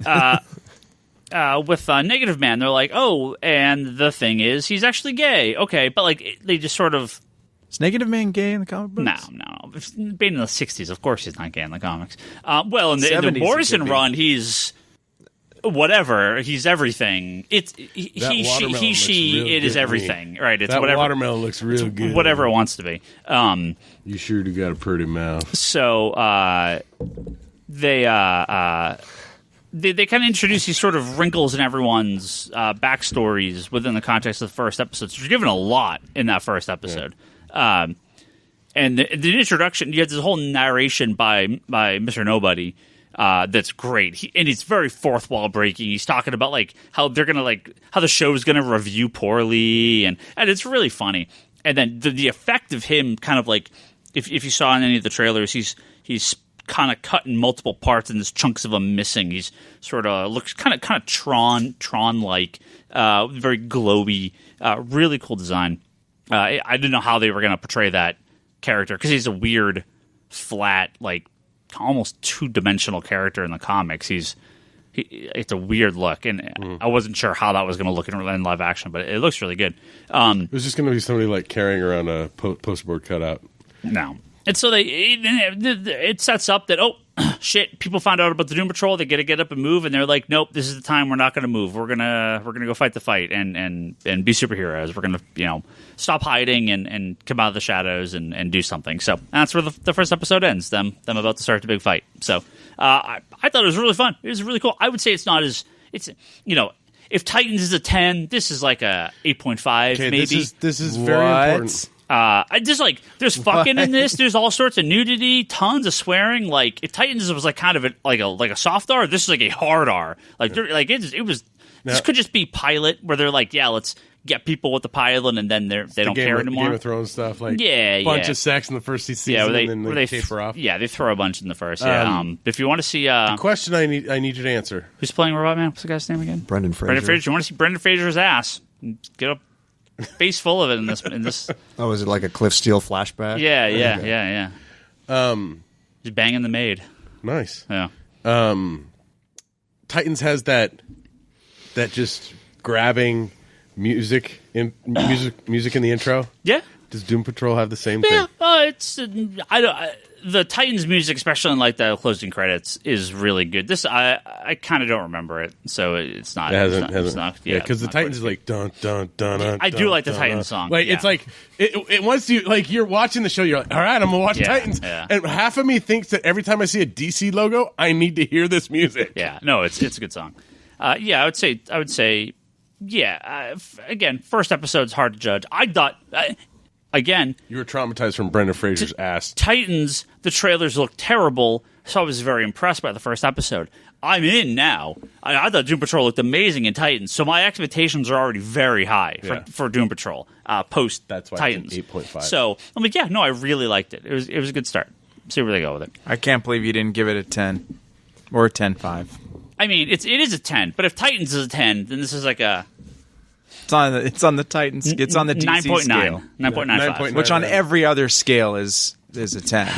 with Negative Man, they're like, oh, and the thing is, he's actually gay. Okay, but they just sort of. Is Negative Man gay in the comic books? No. It's been in the 60s. Of course he's not gay in the comics. Well, in the 70s he Morrison could be. run, he's whatever. He's everything. It's he, watermelon she, looks it real is good to me. everything. Right, it's That whatever. watermelon looks real good. Whatever it wants to be. You sure do got a pretty mouth. So they kind of introduce these sort of wrinkles in everyone's backstories within the context of the first episode. So you're given a lot in that first episode. And the introduction, you have this whole narration by Mr. Nobody that's great. And he's very fourth wall breaking. He's talking about how they're gonna how the show's gonna review poorly, and it's really funny. And then the effect of him kind of if you saw in any of the trailers, he's kind of cut in multiple parts, and there's chunks of him missing. He's sort of looks kind of Tron like, very glowy, really cool design. I didn't know how they were going to portray that character, because he's a weird, flat, almost two-dimensional character in the comics. He's it's a weird look, and I wasn't sure how that was going to look in live action, but it looks really good. It was just going to be somebody like carrying around a postboard cutout. No. And so it sets up that, shit, people found out about the Doom Patrol, they get up and move, and they're like, nope, this is the time we're not going to move. We're gonna go fight the fight and be superheroes. We're gonna stop hiding and come out of the shadows and do something. So that's where the first episode ends. Them about to start the big fight. So I thought it was really fun. It was really cool. I would say if Titans is a 10, this is like a 8.5 maybe. This is very important. There's fucking in this. There's all sorts of nudity, tons of swearing. Like if Titans was like kind of a soft R, this is like a hard R. This could just be pilot where they're like, yeah, let's get people with the pilot, and then they don't care anymore. Game of Thrones stuff, like bunch of sex in the first season, and then they taper off. Yeah, they throw a bunch in the first. Yeah. If you want to see the question, I need you to answer. Who's playing Robot Man? What's the guy's name again? Brendan Fraser. Brendan Fraser. You want to see Brendan Fraser's ass? Get a face full of it in this. Oh, is it like a Cliff Steele flashback? Yeah. Just banging the maid. Nice. Yeah. Titans has that just grabbing music in the intro. Yeah. Does Doom Patrol have the same thing? The Titans music, especially in like the closing credits, is really good. This I kind of don't remember it, so it's not. It's not. Yeah, because the Titans is like dun dun dun. dun I do like the Titans song. Like it's like it once you like you're watching the show, you're like, all right, I'm gonna watch Titans, and half of me thinks that every time I see a DC logo, I need to hear this music. Yeah, no, it's a good song. I would say. Yeah, again, first episode's hard to judge. I thought, again... You were traumatized from Brendan Fraser's ass. Titans, the trailers looked terrible, so I was very impressed by the first episode. I'm in now. I thought Doom Patrol looked amazing in Titans, so my expectations are already very high for Doom Patrol post That's why Titans. 8.5. So, I'm like, I really liked it. It was a good start. See where they go with it. I can't believe you didn't give it a 10 or a 10.5. I mean, it is a 10, but if Titans is a 10, then this is like a... It's on the Titans. It's on the DC 9.9. scale. 9.95. Which on every other scale is a 10.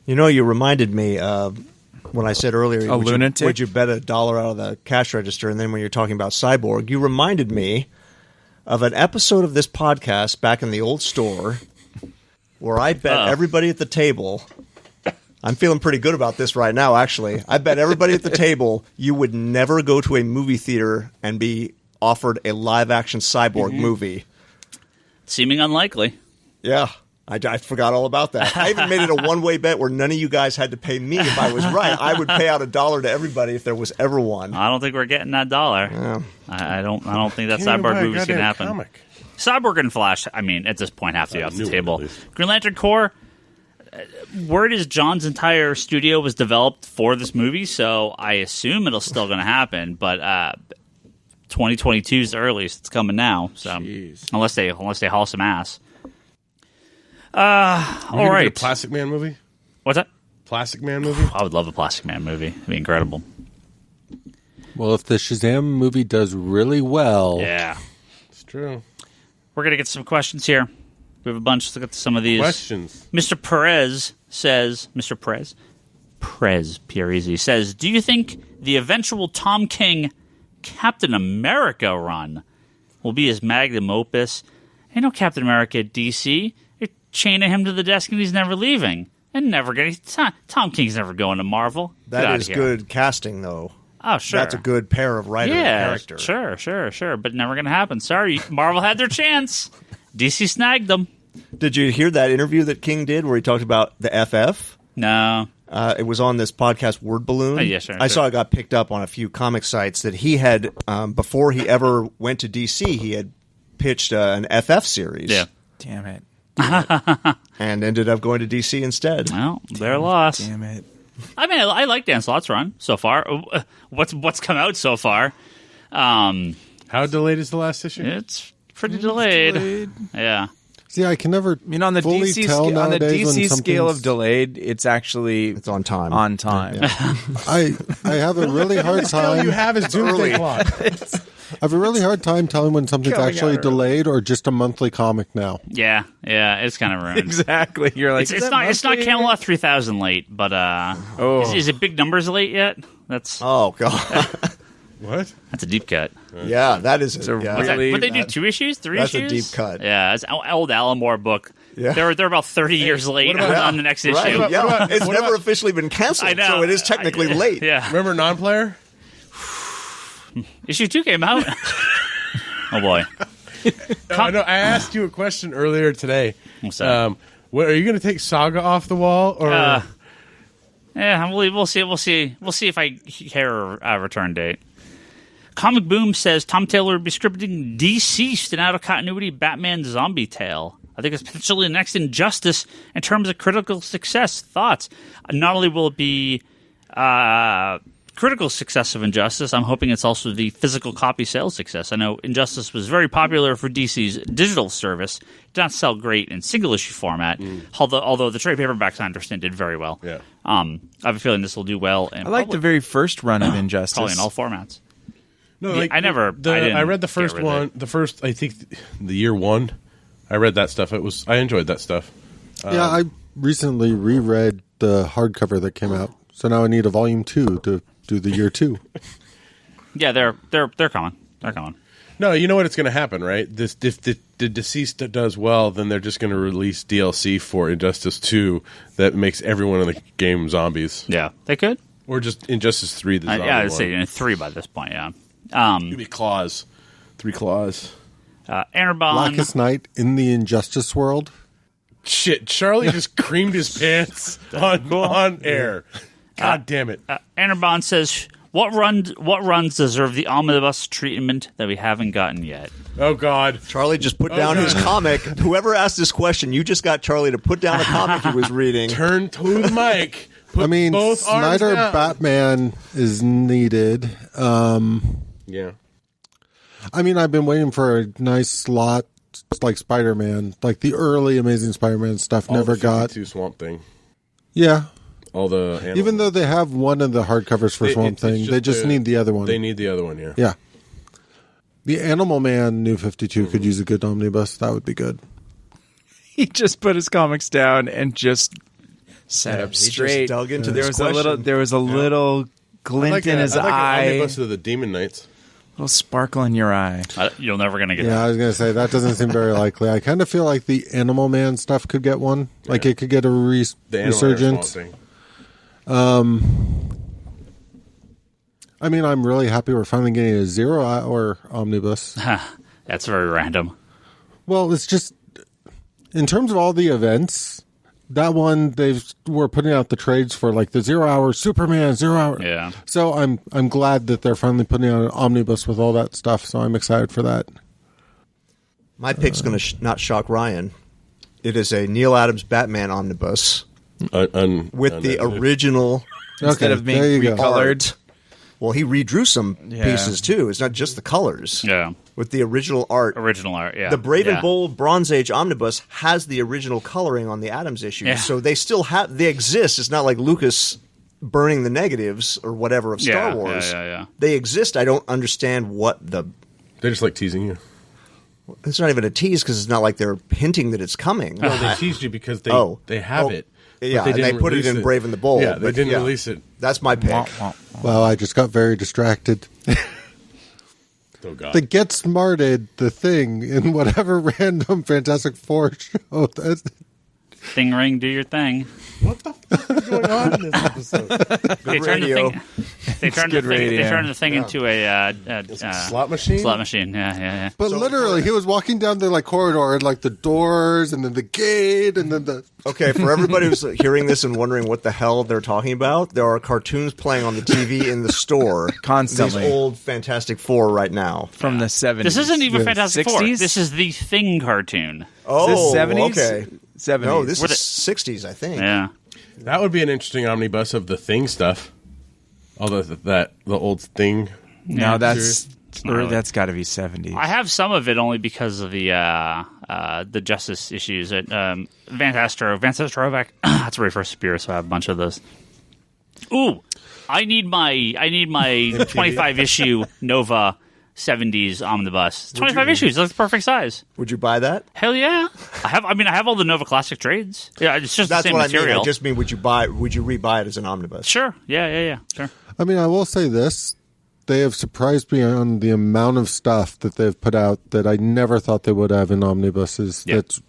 You reminded me of when I said earlier, lunatic? Would you bet $1 out of the cash register? And then when you're talking about Cyborg, you reminded me of an episode of this podcast back in the old store where I bet everybody at the table... I'm feeling pretty good about this right now, actually. I bet everybody at the table you would never go to a movie theater and be offered a live-action Cyborg movie. Seeming unlikely. Yeah, I forgot all about that. I even made it a one-way bet where none of you guys had to pay me if I was right. I would pay out $1 to everybody if there was ever one. I don't think we're getting that $1. Yeah. I don't think that Cyborg movie's going to happen. Comic. Cyborg and Flash, I mean, at this point, have to be off the table. Green Lantern Corps... Word is John's entire studio was developed for this movie, so I assume it'll still going to happen. But 2022 is the earliest; it's coming now. So unless they haul some ass. All right, a Plastic Man movie. What's that? Plastic Man movie. I would love a Plastic Man movie. It'd be incredible. Well, if the Shazam movie does really well, yeah, it's true. We're gonna get some questions here. We have a bunch. Let's look at some of these. Questions. Mr. Perez says, Pierre says, do you think the eventual Tom King Captain America run will be his magnum opus? Ain't no Captain America at DC. You're chaining him to the desk and he's never leaving. And never getting... Tom King's never going to Marvel. That is good casting, though. Oh, sure. That's a good pair of writer and character. Sure. But never going to happen. Sorry, Marvel had their chance. DC snagged them. Did you hear that interview that King did where he talked about the FF? No. It was on this podcast, Word Balloon. Oh, yeah, sure. I saw it got picked up on a few comic sites that he had, before he ever went to DC, he had pitched an FF series. Yeah. Damn it. And ended up going to DC instead. Well, their loss. Damn it. I mean, I like Dan Slott's run so far. What's come out so far? How delayed is the last issue? It's pretty delayed. Yeah. See, I can never. I mean, on the DC on the DC scale of delayed, it's on time. On time. Yeah. I have a really hard time. All you have is Doomsday Clock. I have a really hard time telling when something's actually delayed or just a monthly comic now. Yeah, it's kind of ruined. Exactly. You're like, it's not Camelot 3000 late, but is it Big Numbers late yet? That's Oh God. What? that's a deep cut. Yeah, that is It's a yeah. really- Would they do 2 issues, 3 that's a issues? deep cut. Yeah, it's an old Alan Moore book. Yeah. They're about 30 years late on the next issue. Right. Yeah. What about- It's what never about- officially been canceled, I know. so it is technically late. Yeah. Remember non-player? Issue 2 came out. Oh boy. I know. I asked you a question earlier today. What's that? What, are you going to take Saga off the wall, or Yeah, we'll see. We'll see if I hear a return date. Comic Boom says Tom Taylor will be scripting DCeased, an out-of-continuity Batman zombie tale. I think it's potentially the next Injustice in terms of critical success. Thoughts? Not only will it be critical success of Injustice, I'm hoping it's also the physical copy sales success. I know Injustice was very popular for DC's digital service. It did not sell great in single-issue format, although the trade paperbacks, I understand, did very well. Yeah. I have a feeling this will do well. I like the very first run of Injustice. Probably in all formats. no? I didn't I read the get first rid of one. it. The first, I think, the year 1. I read that stuff. I enjoyed that stuff. Yeah, I recently reread the hardcover that came out, so now I need a volume 2 to do the year 2. Yeah, they're coming. They're coming. No, you know what? It's going to happen, right? If the DCeased does well, then they're just going to release DLC for Injustice 2 that makes everyone in the game zombies, Yeah, they could. or just Injustice 3. The zombie Yeah, I'd one. say 3 by this point. Yeah. It'd be claws, 3 claws. Enerbon. Blackest Night in the Injustice world. Shit, Charlie just creamed his pants on air. God damn it! Enerbon says, "What runs deserve the omnibus treatment that we haven't gotten yet?" Oh God, Charlie just put down his comic. Whoever asked this question, you just got Charlie to put down a comic he was reading. turn to the mic. Put I mean, both arms Snyder down. Batman is needed. Yeah, I mean, I've been waiting for a nice slot like Spider-Man, like the early Amazing Spider-Man stuff. All never the got. 52 Swamp Thing. Yeah, All the animals. even though they have one of the hardcovers for Swamp It's Thing, they just need the other one. They need the other one. Yeah. Yeah. The Animal Man New 52 could use a good omnibus. That would be good. He just put his comics down and just sat up He just straight. dug into there this was a little glint in his I like eye, an a omnibus of the Demon Knights. little sparkle in your eye. You're never gonna get Yeah, I that. was going to say, that doesn't seem very likely. I kind of feel like the Animal Man stuff could get one. Like it could get a The Animal resurgence. Swamp Thing. I mean, I'm really happy we're finally getting a 0-hour omnibus. That's very random. Well, it's just, in terms of all the events, that one we're putting out the trades for, like the 0-hour Superman 0-hour. Yeah. So I'm glad that they're finally putting out an omnibus with all that stuff. So I'm excited for that. My pick's going to not shock Ryan. It is a Neil Adams Batman omnibus with the original. Instead Okay, of being there you go. recolored. Well, he redrew some Yeah. pieces too. It's not just the colors. Yeah. With the original art. Original art. Yeah. The Brave and Yeah. Bold Bronze Age omnibus has the original coloring on the Adams issue, Yeah. so they still have. They exist. It's not like Lucas burning the negatives or whatever of Star Yeah, Wars. yeah. They exist. I don't understand what the. They just like teasing you. It's not even a tease because it's not like they're hinting that it's coming. No, they teased you because they have it. but Yeah, and they didn't put it release in Brave and the Bold. Yeah, they but didn't yeah, release it. That's my pick. Wah, wah. Wow, I just got very distracted. Oh God. The Get Smarted, the Thing, in whatever random Fantastic Four show. Thing ring, do your thing. What the fuck is going on in this episode? They turned radio. the thing. They turned good the thing. They radio. turned the thing into a Slot machine? Slot machine. Yeah. But literally, he was walking down the corridor, and the doors, and then the gate, and then the. Okay, for everybody who's hearing this and wondering what the hell they're talking about, there are cartoons playing on the TV in the store Constantly. These old Fantastic Four right now. From the 70s. This isn't even The Fantastic Four. 60s? This is the Thing cartoon. Oh, Is this 70s? okay. 70s. No, this What is 60s, I think. Yeah. That would be an interesting omnibus of the Thing stuff. All the old Thing. No, that's really. that's got to be 70s. I have some of it only because of the Justice issues. Vance Astrovac. That's where he first appeared, so I have a bunch of those. Ooh, I need my 25 issue Nova 70s omnibus. 25 issues. That's the perfect size. Would you buy that? Hell yeah. I have all the Nova Classic trades. Yeah, it's just That's the same what material. I mean. I just mean, would you rebuy it as an omnibus? Sure. Yeah. Sure. I mean, I will say this. They have surprised me on the amount of stuff that they've put out that I never thought they would have in omnibuses. Yep. That's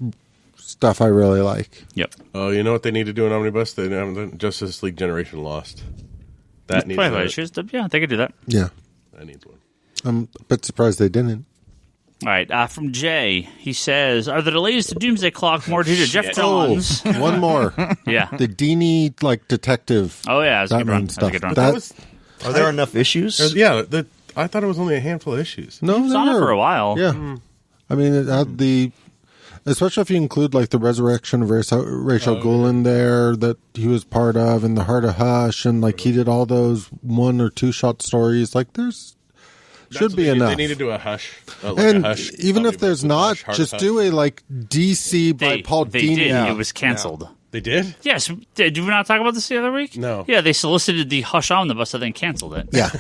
stuff I really like. Yep. Oh, you know what they need to do in Omnibus? They haven't done Justice League Generation Lost. That needs 25 issues. Yeah, they could do that. Yeah. That needs one. I'm a bit surprised they didn't. All right. From Jay, he says, "Are the delays to Doomsday Clock more due to Jeff Johns?" Oh, one more. Yeah. The Dini, detective. Oh yeah, that's a good Batman run. That's a good run. That- Are there enough issues? I thought it was only a handful of issues. No, It's on it for a while. Yeah. I mean, it had especially if you include the resurrection of Rachel Gould there that he was part of, and the Heart of Hush, and he did all those 1 or 2 shot stories. There's should be enough. They need to do a Hush. And even if there's not, just do a DC by Paul They Dini. did. Yeah. It was canceled. They did? Yes. Did we not talk about this the other week? No. Yeah, they solicited the Hush Omnibus and then canceled it. Yeah.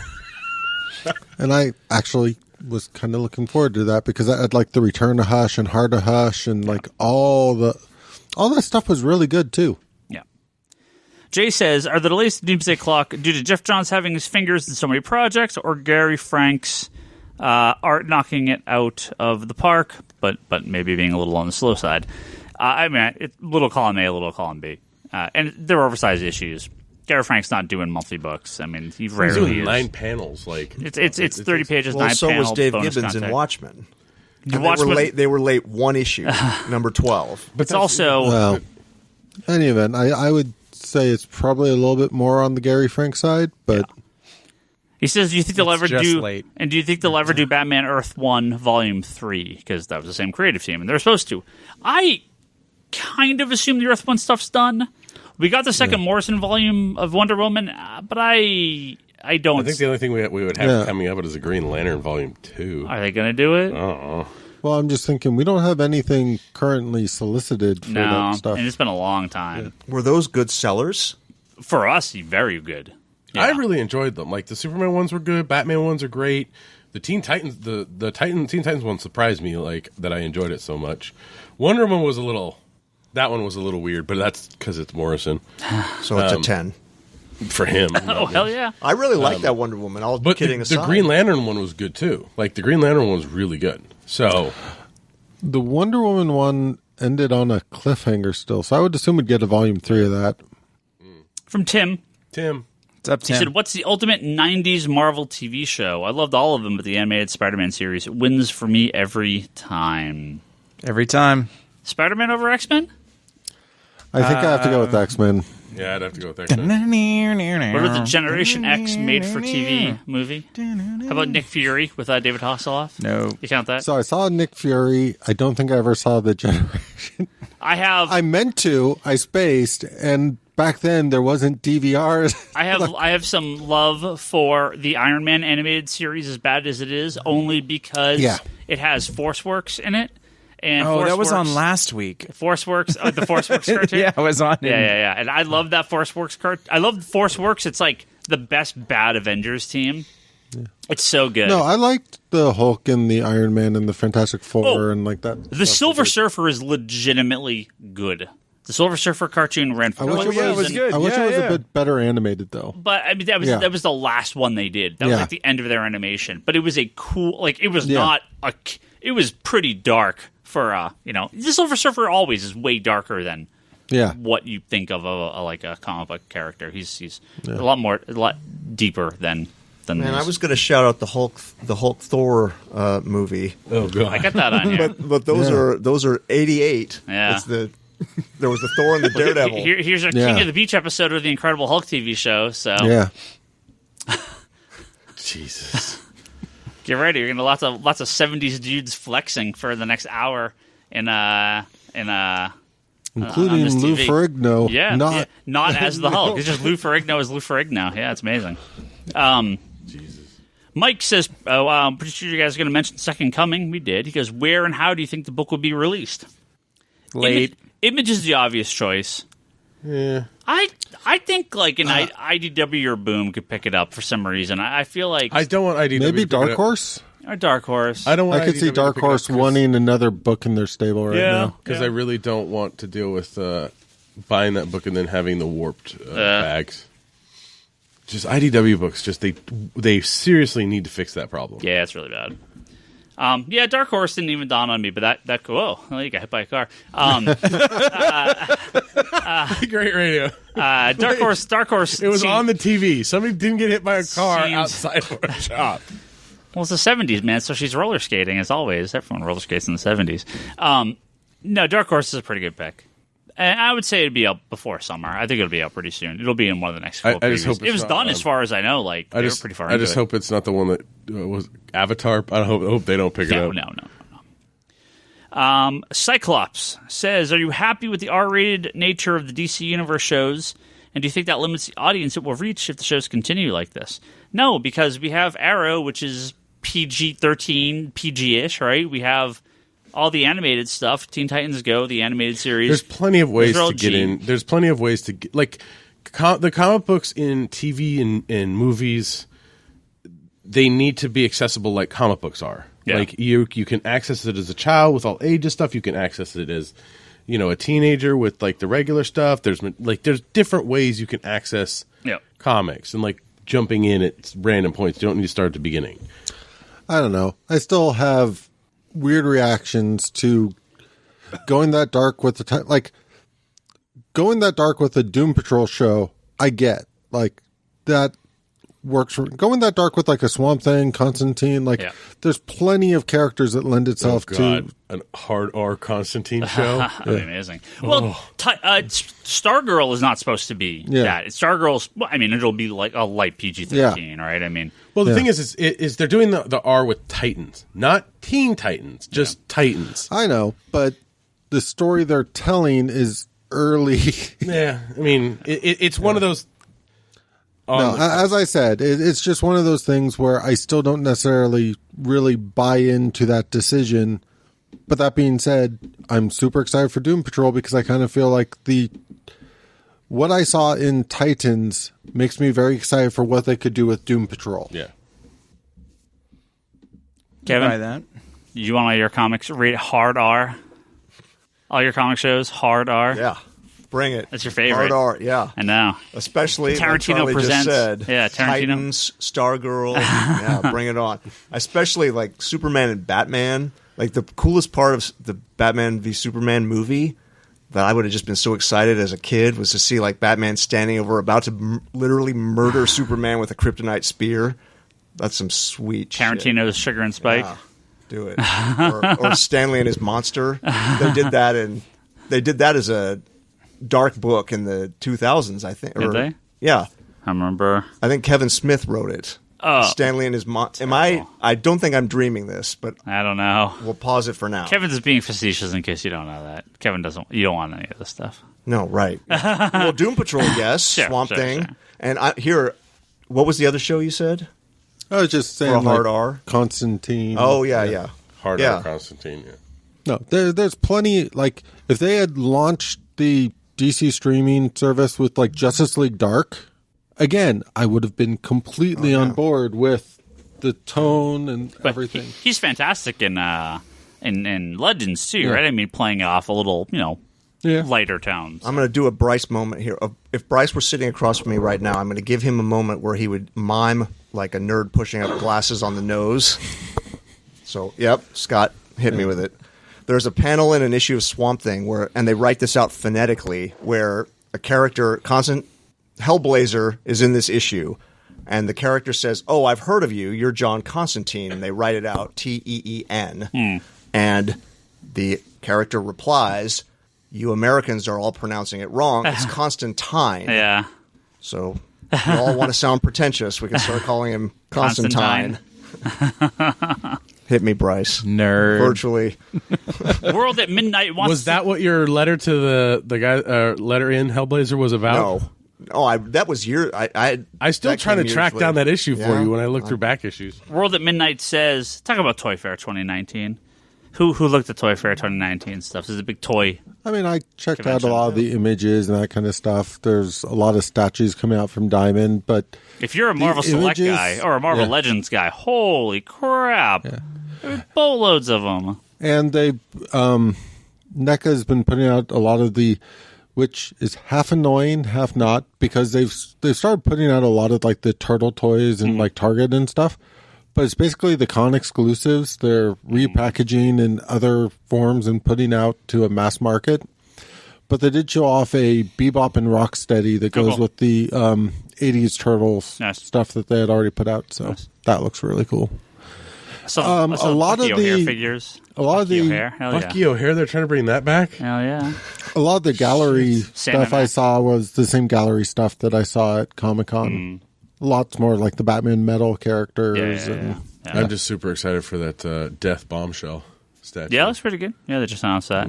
And I actually was kind of looking forward to that because I had the Return to Hush and Heart of Hush and all that stuff was really good too. Yeah. Jay says, "Are the delays to Doomsday Clock due to Jeff Johns having his fingers in so many projects, or Gary Frank's art knocking it out of the park, but maybe being a little on the slow side?" I mean, it's little column A, little column B, and they're oversized issues. Gary Frank's not doing monthly books. I mean, he He's rarely doing is. 9 panels. It's 30 pages, Well, 9 so panels. was Dave bonus Gibbons content. in Watchmen. The And Watchmen- they were late one issue, number 12. But it's also Well, in any event, I would say it's probably a little bit more on the Gary Frank side, but he says, "Do you think they'll ever just do? late. And do you think they'll ever do Batman Earth 1 Volume 3? Because that was the same creative team, and they're supposed to. I kind of assume the Earth 1 stuff's done. We got the second Morrison volume of Wonder Woman, but I don't. I think the only thing we would have coming up is a Green Lantern Volume 2. Are they going to do it? well, I'm just thinking we don't have anything currently solicited for No, that stuff. and it's been a long time. Were those good sellers? For us, very good. I really enjoyed them. The Superman ones were good. Batman ones are great. The Teen Titans, the Teen Titans one surprised me that I enjoyed it so much. Wonder Woman was that one was a little weird, but that's because it's Morrison. So it's a 10. For him. Oh, hell yeah. I really like that Wonder Woman. All But kidding the aside. Green Lantern one was good too. The Green Lantern one was really good. So The Wonder Woman one ended on a cliffhanger still, so I would assume we'd get a volume 3 of that. From Tim. It's up He 10. said, "What's the ultimate 90s Marvel TV show? I loved all of them, but the animated Spider-Man series wins for me every time." Every time. Spider-Man over X-Men? I think I have to go with X-Men. yeah, I'd have to go with that. What about the Generation X made-for-TV movie? How about Nick Fury with David Hasselhoff? No. You count that? So I saw Nick Fury. I don't think I ever saw the Generation. I have. I meant to. I spaced, and back then there wasn't DVRs. I have some love for the Iron Man animated series, as bad as it is, only because it has ForceWorks in it. And that was on ForceWorks- last week. ForceWorks, the ForceWorks cartoon. Yeah, it was on. Yeah. And I love that ForceWorks card. I love ForceWorks. It's the best bad Avengers team. Yeah. It's so good. No, I liked the Hulk and the Iron Man and the Fantastic Four and that. The Silver Surfer is legitimately good. The Silver Surfer cartoon ran for I wish one it was reason. good. I wish Yeah, it was yeah. a bit better animated though. But I mean, that was the last one they did. That was the end of their animation. But it was a cool, it was not it was pretty dark for the Silver Surfer always is way darker than what you think of a comic book character. He's a lot deeper than Man, these. I was going to shout out the Hulk Thor movie. Oh god. I got that on here. But those are 88. Yeah. It's there was the Thor and the Daredevil. Here's our King of the Beach episode of the Incredible Hulk TV show. So Jesus. get ready. You're gonna lots of 70s dudes flexing for the next hour including on this Lou TV. Ferrigno. Not as the Hulk. It's just Lou Ferrigno as Lou Ferrigno. Yeah, it's amazing. Jesus. Mike says, I'm pretty sure you guys are going to mention Second Coming. We did. He goes, where and how do you think the book will be released? Late. Image is the obvious choice. Yeah. I think an IDW or Boom could pick it up for some reason. I feel like I don't want IDW. Maybe to pick it Dark up. Horse. or Dark Horse. I don't want I could see IDW to Dark pick it up Horse 'cause- wanting another book in their stable right now. because I really don't want to deal with buying that book and then having the warped bags. just IDW books. Just they seriously need to fix that problem. Yeah, it's really bad. Yeah, Dark Horse didn't even dawn on me, but that whoa, you got hit by a car. Great radio. Dark Horse. It was on the TV. Somebody didn't get hit by a car Seems- outside of a shop. Well, it's the 70s, man, so she's roller skating, as always. Everyone roller skates in the 70s. No, Dark Horse is a pretty good pick. And I would say it'd be out before summer. I think it'll be out pretty soon. It'll be in one of the next couple I just previews. hope it's It was not, done as far as I know. Like, they were pretty far I into just it. hope it's not the one that was Avatar. I hope they don't pick it up. No. Cyclops says, are you happy with the R-rated nature of the DC Universe shows? And do you think that limits the audience it will reach if the shows continue like this? No, because we have Arrow, which is PG-13, PG-ish, right? We have all the animated stuff, Teen Titans Go, the animated series. There's plenty of ways to get G. in. There's plenty of ways to get, like, the comic books in TV and movies, they need to be accessible like comic books are. Yeah. Like, you can access it as a child with all ages stuff. You can access it as, a teenager with, like, the regular stuff. There's different ways you can access comics. And, like, jumping in at random points. You don't need to start at the beginning. I don't know. I still have weird reactions to going that dark with going that dark with the Doom Patrol show. I get like that works for going that dark with like a Swamp Thing, Constantine. There's plenty of characters that lend itself to an hard R Constantine show. That'd be amazing. Well, Stargirl is not supposed to be that. Stargirl's, it'll be like a light PG-13, right? Well, the thing is they're doing the R with Titans, not Teen Titans, just Titans. I know, but the story they're telling is early. Yeah, it's one of those. No, as I said, it's just one of those things where I still don't necessarily really buy into that decision. But that being said, I'm super excited for Doom Patrol because I kind of feel like what I saw in Titans makes me very excited for what they could do with Doom Patrol. Yeah. Kevin, try that. You want all your comics rate hard R? All your comic shows hard R? Yeah. Bring it. That's your favorite. Hard art, yeah. I know. Especially Tarantino like Charlie presents. just said. Yeah, Tarantino. Titans, Stargirl. Yeah, bring it on. Especially like Superman and Batman. Like the coolest part of the Batman v Superman movie that I would have just been so excited as a kid was to see like Batman standing over about to literally murder Superman with a kryptonite spear. That's some sweet Tarantino's shit. Sugar and Spike. Yeah, do it. Or Stanley and his monster. They did that as a dark book in the 2000s, I think. Did they? Yeah. I remember. I think Kevin Smith wrote it. Oh. Stanley and his monster. I don't think I'm dreaming this, but I don't know. we'll pause it for now. Kevin's just being facetious in case you don't know that. You don't want any of this stuff. No, right. Well, Doom Patrol, yes. Sure, Swamp sure, Thing. sure. And what was the other show you said? I was just saying For a hard like R? Constantine. Oh, yeah. Hard Yeah. R Constantine, yeah. No, there's plenty. Like if they had launched the DC streaming service with like Justice League Dark, again, I would have been completely on board with the tone and everything. He's fantastic in Legends too, right? Playing off a little, lighter tones. I'm going to do a Bryce moment here. If Bryce were sitting across from me right now, I'm going to give him a moment where he would mime like a nerd pushing up glasses on the nose. So, yep, Scott hit me with it. There's a panel in an issue of Swamp Thing and they write this out phonetically, where a character, Constant Hellblazer, is in this issue, and the character says, "Oh, I've heard of you. You're John Constantine," and they write it out Teen. And the character replies, "You Americans are all pronouncing it wrong. It's Constantine." Yeah. So if you all want to sound pretentious, we can start calling him Constantine. Hit me, Bryce. Nerd. Virtually. World at Midnight wants Was that what your letter to the guy letter in Hellblazer was about? No. Oh, that was I still trying to track down that issue for you when I look through back issues. World at Midnight says, talk about Toy Fair 2019. Who looked at Toy Fair 2019 stuff? This is a big toy. I checked out convention. a lot of the images and that kind of stuff. There's a lot of statues coming out from Diamond, but If you're a Marvel Select images- guy or a Marvel Legends guy, holy crap. There's boatloads of them. and they NECA's been putting out a lot of the which is half annoying, half not, because they've started putting out a lot of like the turtle toys and like Target and stuff. But it's basically the con exclusives. They're repackaging in other forms and putting out to a mass market. But they did show off a Bebop and Rocksteady that goes with the 80s Turtles stuff that they had already put out. So that looks really cool. A lot of the figures. A lot of the Bucky O'Hare, they're trying to bring that back. Hell yeah! A lot of the gallery stuff I saw was the same gallery stuff that I saw at Comic-Con. Lots more like the Batman metal characters. I'm just super excited for that Death Bombshell statue. Yeah, that's pretty good. Yeah, they just announced that.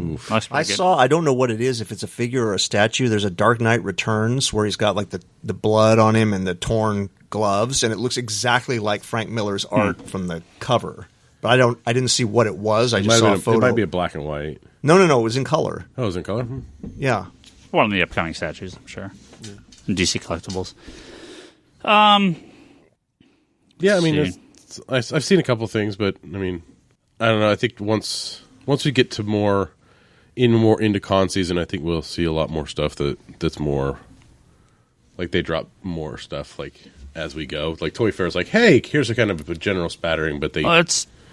I don't know what it is, if it's a figure or a statue. There's a Dark Knight Returns where he's got like the blood on him and the torn gloves, and it looks exactly like Frank Miller's art from the cover. But I didn't see what it was. I just saw a photo. It might be a black and white. No, it was in color. Oh, it was in color? Yeah. One of the upcoming statues, I'm sure. DC Collectibles. Yeah, I mean, I've seen a couple things, but I mean, I don't know. I think once we get to more into con season, I think we'll see a lot more stuff that's more like they drop more stuff like as we go. Like Toy Fair's like, hey, here's a kind of a general spattering, but they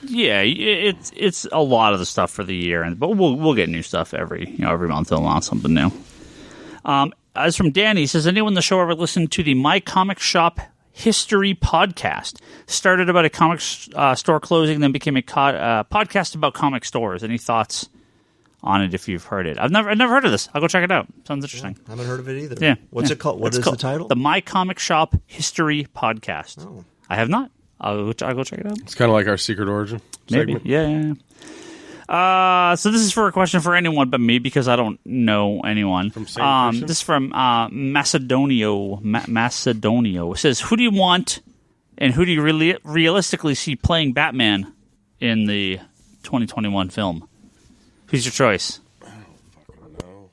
it's a lot of the stuff for the year, but we'll get new stuff every month. They'll launch something new. As from Danny, he says, anyone in the show ever listened to the My Comic Shop History podcast? Started about a comic store closing, then became a podcast about comic stores. Any thoughts on it if you've heard it? I've never heard of this. I'll go check it out. Sounds interesting. I haven't heard of it either. Yeah. What's it called? What is the title? The My Comic Shop History podcast. Oh. I have not. I'll go check it out. It's kind of like our Secret Origin Maybe. segment. Yeah. So this is for a question for anyone but me because I don't know anyone. From same person? This is from Macedonio. Macedonio. It says, who do you want and who do you realistically see playing Batman in the 2021 film? Who's your choice? I don't know.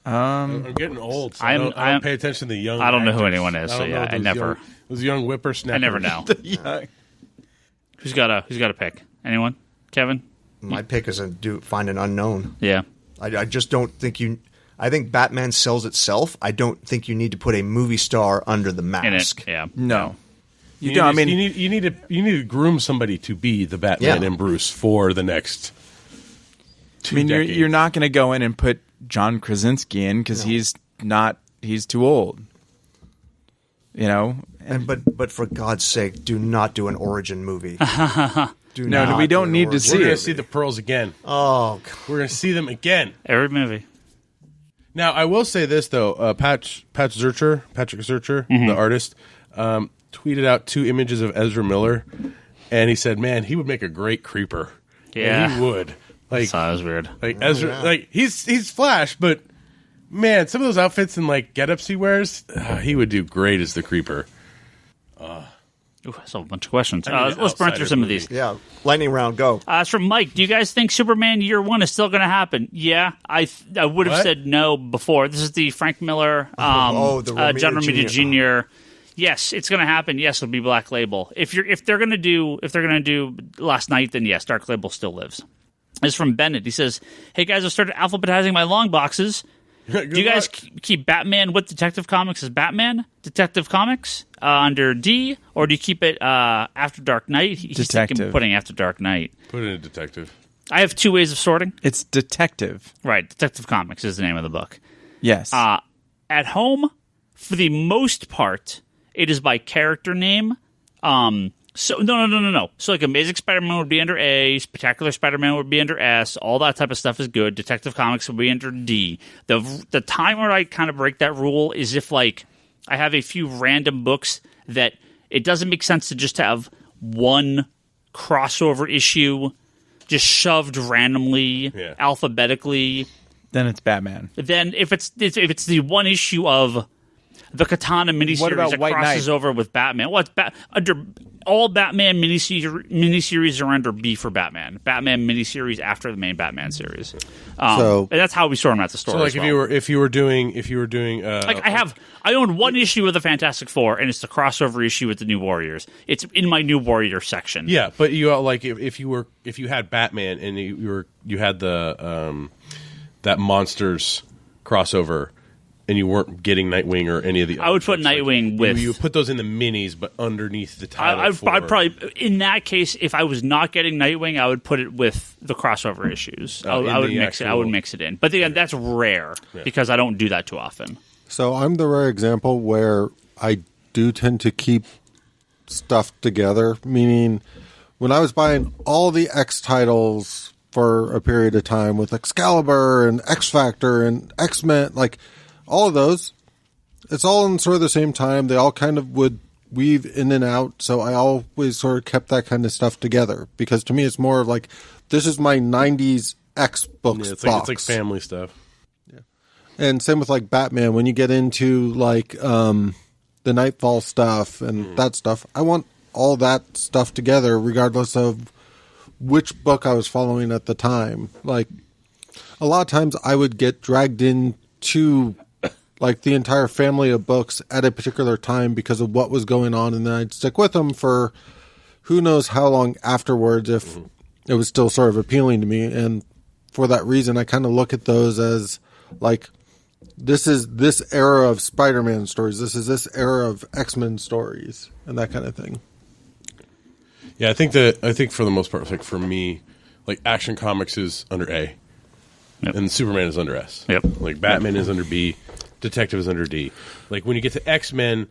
I'm getting old, so I don't pay attention to the young I don't know who actors. anyone is, so yeah, I never. Those young whippersnappers. I never know. Who's got a pick? Anyone? Kevin? My pick is find an unknown. Yeah. I just don't think I think Batman sells itself. I don't think you need to put a movie star under the mask. In it, yeah. No. You don't. I mean, you need to groom somebody to be the Batman and Bruce for the next 2 decades. You're not going to go in and put John Krasinski in because he's too old. You know? But for God's sake, do not do an origin movie. We don't need to see it. We're going to see the pearls again. Oh, God. We're going to see them again. Every movie. Now, I will say this, though. Patrick Zurcher, the artist, tweeted out 2 images of Ezra Miller, and he said, man, he would make a great creeper. Yeah. And he would. Like, that was weird. Like, Ezra, like he's Flash, but, man, some of those outfits and, like, get-ups he wears, he would do great as the creeper. Ooh, that's a bunch of questions. Let's burn through some of these. Yeah. Lightning round, go. It's from Mike. Do you guys think Superman Year 1 is still going to happen? Yeah. I would have said no before. This is the Frank Miller, John Romita Jr. Yes, it's going to happen. Yes, it'll be Black Label. If they're going to do Last Night, then yes, Dark Label still lives. This is from Bennett. He says, hey guys, I've started alphabetizing my long boxes. Do you guys keep Batman with Detective Comics as Batman? Detective Comics under D? Or do you keep it After Dark Knight? He's thinking putting After Dark Knight. Put it in Detective. I have 2 ways of sorting. It's Detective. Right. Detective Comics is the name of the book. Yes. At home, for the most part, it is by character name. So no. So like Amazing Spider-Man would be under A, Spectacular Spider-Man would be under S, all that type of stuff is good. Detective Comics would be under D. The time where I kind of break that rule is if like I have a few random books that it doesn't make sense to just have one crossover issue just shoved randomly, alphabetically. Then it's Batman. Then if it's the one issue of the Katana miniseries that crosses over with Batman. Well, it's under all Batman miniseries are under B for Batman. Batman miniseries after the main Batman series. And that's how we sort them at the store. So, like, if you were doing, like I own one issue of the Fantastic Four, and it's the crossover issue with the New Warriors. It's in my New Warrior section. Yeah, but you like if you had Batman and you had the that Monsters crossover, and you weren't getting Nightwing or any of the. I would put Nightwing with. You put those in the minis, but underneath the title. I'd probably, in that case, if I was not getting Nightwing, I would put it with the crossover issues. I would mix it. I would mix it in. But again, that's rare because I don't do that too often. So I'm the rare example where I do tend to keep stuff together. Meaning, when I was buying all the X titles for a period of time with Excalibur and X Factor and X-Men, like all of those, it's all in sort of the same time. They all kind of would weave in and out. So I always sort of kept that kind of stuff together because to me, it's more of like, this is my 90s X books box. It's like family stuff. Yeah. And same with like Batman. When you get into like the Nightfall stuff and that stuff, I want all that stuff together regardless of which book I was following at the time. Like a lot of times I would get dragged into like the entire family of books at a particular time because of what was going on, and then I'd stick with them for who knows how long afterwards if it was still sort of appealing to me. And for that reason, I kind of look at those as like, this is this era of Spider-Man stories, this is this era of X-Men stories, and that kind of thing. Yeah, I think for the most part, like for me, like Action Comics is under A, and Superman is under S. Yep. Like Batman is under B, Detective is under D. Like when you get to X-Men,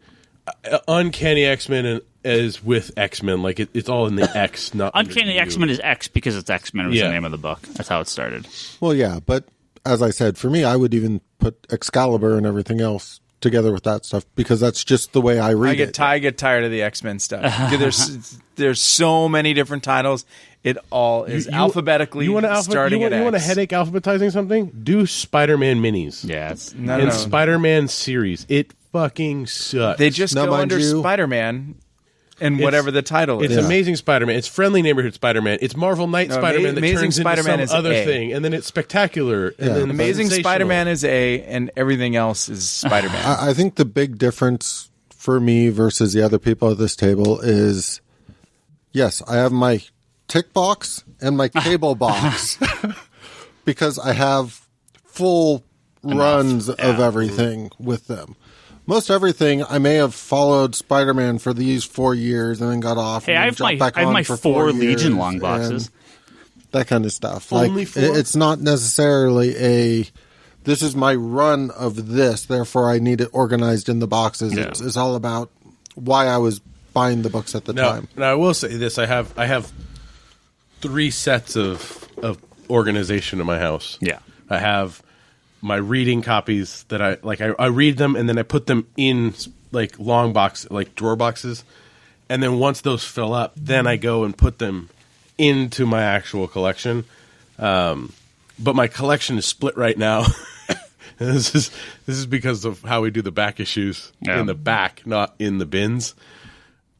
Uncanny X-Men is with X-Men. Like it's all in the X, not Uncanny X-Men is X because it's X-Men was the name of the book. That's how it started. Well, yeah, but as I said, for me, I would even put Excalibur and everything else together with that stuff because that's just the way I read it. I get tired of the X-Men stuff. There's so many different titles. It all is alphabetically starting at X. You want a headache alphabetizing something? Do Spider-Man minis. Yeah, it's Spider-Man series. It fucking sucks. They just go under Spider-Man and whatever the title is. It's Amazing Spider-Man. It's Friendly Neighborhood Spider-Man. It's Marvel Night Spider-Man that Amazing turns Spider-Man into some other A. thing. And then it's Spectacular. And then Amazing Sensational. Spider-Man is A, and everything else is Spider-Man. I think the big difference for me versus the other people at this table is, yes, I have my tick box and my cable box because I have full runs of everything with them. Most everything, I may have followed Spider-Man for these 4 years and then got off. Hey, and I have my for 4 Legion long boxes. That kind of stuff. Only like 4? It's not necessarily this is my run of this, therefore I need it organized in the boxes. Yeah. It's all about why I was buying the books at the time. Now I will say this: I have 3 sets of organization in my house. Yeah. I have my reading copies that I read them and then I put them in like long box, like drawer boxes. And then once those fill up, then I go and put them into my actual collection. But my collection is split right now. And this is because of how we do the back issues in the back, not in the bins.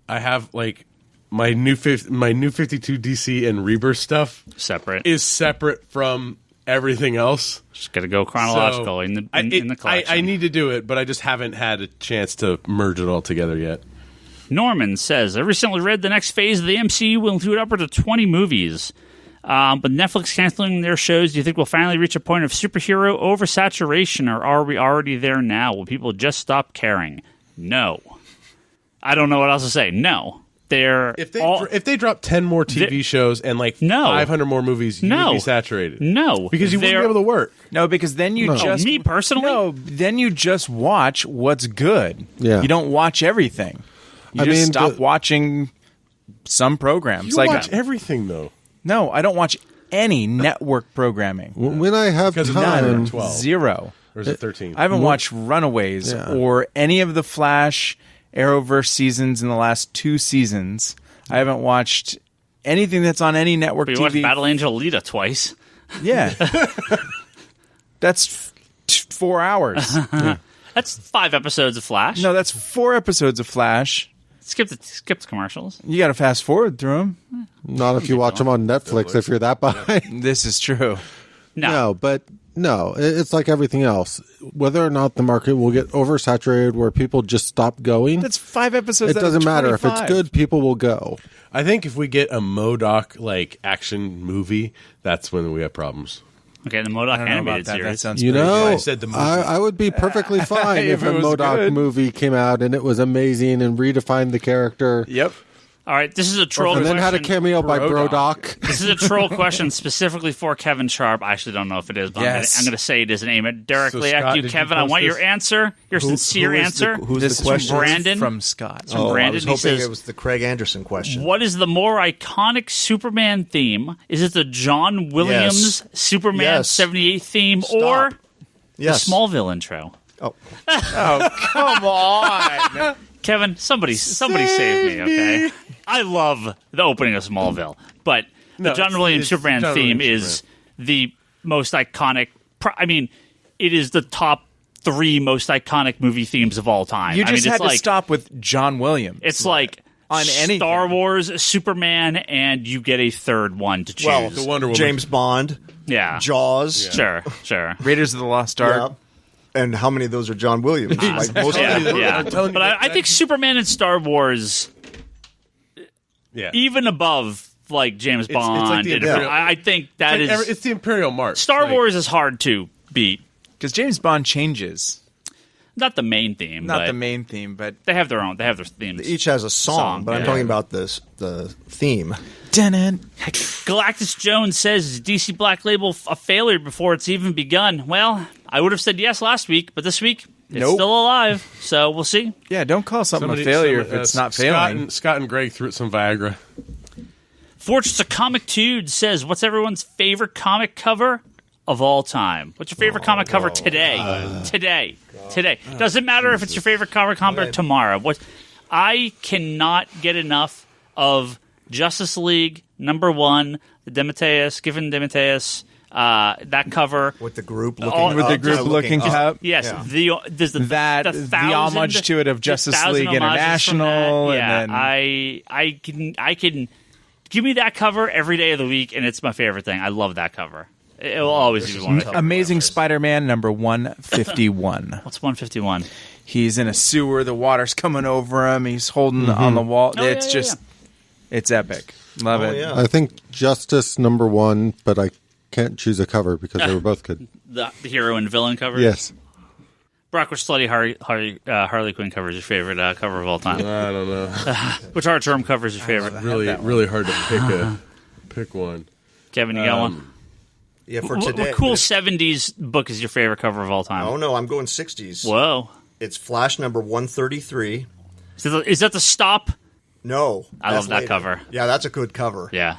I have like my new 52 DC and Rebirth stuff is separate from everything else. Just got to go chronological in the collection. I need to do it, but I just haven't had a chance to merge it all together yet. Norman says, I recently read the next phase of the MCU will include upwards of 20 movies. But Netflix canceling their shows, do you think we'll finally reach a point of superhero oversaturation, or are we already there now? Will people just stop caring? No. I don't know what else to say. No. If they drop 10 more TV shows and like 500 more movies, you would be saturated. No. Because you wouldn't be able to work. No, because then you just... Me personally? No, then you just watch what's good. Yeah. You don't watch everything. You stop watching some programs. You watch everything, though. No, I don't watch any network programming. When I have time... 12. 0. Or is it 13? I haven't watched Runaways or any of the Flash... Arrowverse seasons in the last 2 seasons. I haven't watched anything that's on any network TV. You watched Battle Angel Alita twice. Yeah. That's 4 hours. That's 5 episodes of Flash. No, that's 4 episodes of Flash. Skip the commercials. You got to fast forward through them. Not if you watch them on Netflix, if you're that behind. This is true. No, it's like everything else. Whether or not the market will get oversaturated where people just stop going. That's 5 episodes. It doesn't matter. If it's good, people will go. I think if we get a MODOK like action movie, that's when we have problems. Okay, the MODOK I don't know animated about that. That series. sounds You pretty know, I said the movie. I would be perfectly fine if If a it was MODOK good. movie came out and it was amazing and redefined the character. Yep. All right, this is a troll And then question. had a cameo by Brodok. This is a troll question specifically for Kevin Sharp. I actually don't know if it is, but Yes. I'm going to say it is and aim it directly So, at Scott, you, did you Kevin. I post want this? your answer, your sincere who is answer. who's This the is question? from Brandon? From Scott. From I Brandon. was He hoping says, it was the Craig Anderson question. what is the more iconic Superman theme? Is it the John Williams Superman Yes. 78 theme Stop. or Yes. the Smallville intro? Oh, Come on. Kevin, somebody save me, okay? I love the opening of Smallville, but the No, John Williams it's Superman John theme Williams is the most iconic. I mean, it is the top 3 most iconic movie themes of all time. You I mean, just it's had to like, stop with John Williams. It's like on anything. Star Wars, Superman, and you get a third one to choose. well, The Wonder Woman. James Bond, yeah, Jaws. sure. Raiders of the Lost Yeah. Ark. And how many of those are John Williams? Like most Yeah, of them. yeah. I'm telling you, But I think Superman and Star Wars, Yeah. even above like James it's like Bond, the and Imperial- I think that is It's the Imperial March. Star Like, Wars is hard to beat. Because James Bond changes. Not the main theme, Not but the main theme, but they have their own. They have their themes. Each has a song, but I'm yeah. talking about the theme. Galactus Jones says, is DC Black Label a failure before it's even begun? Well, I would have said yes last week, but this week it's Nope. still alive. So we'll see. yeah, don't call something a failure if it's not failing. Scott and Greg threw it some Viagra. Fortress of Comic Tude says, what's everyone's favorite comic cover of all time? What's your favorite comic cover today? Today. Doesn't matter if it's your favorite cover tomorrow. I cannot get enough of Justice League #1, the Giffen DeMatteis, that cover. With the group All- looking with the up, group looking looking up. up. Yes, Yeah. there's the The homage to it of Justice 1,000 League homages from International, that. Yeah, and then I can give me that cover every day of the week, and it's my favorite thing. I love that cover. It will always be one of my Amazing favorites. Spider-Man #151. What's 151? He's in a sewer. The water's coming over him. He's holding on the wall. Oh, It's yeah, just, it's epic. Love it. yeah. I think Justice #1, but I can't choose a cover because they were both good. The hero and villain cover. Yes. Brock, which slutty Harley Quinn cover is your favorite cover of all time? I don't know. Which Art Term cover is your favorite? Really hard to pick one. Kevin, you got one? Yeah, for What today. cool 70s book is your favorite cover of all time? Oh no, I'm going 60s. Whoa. It's Flash #133. Is that the Stop? No, I that's love that later. cover. Yeah, that's a good cover. Yeah.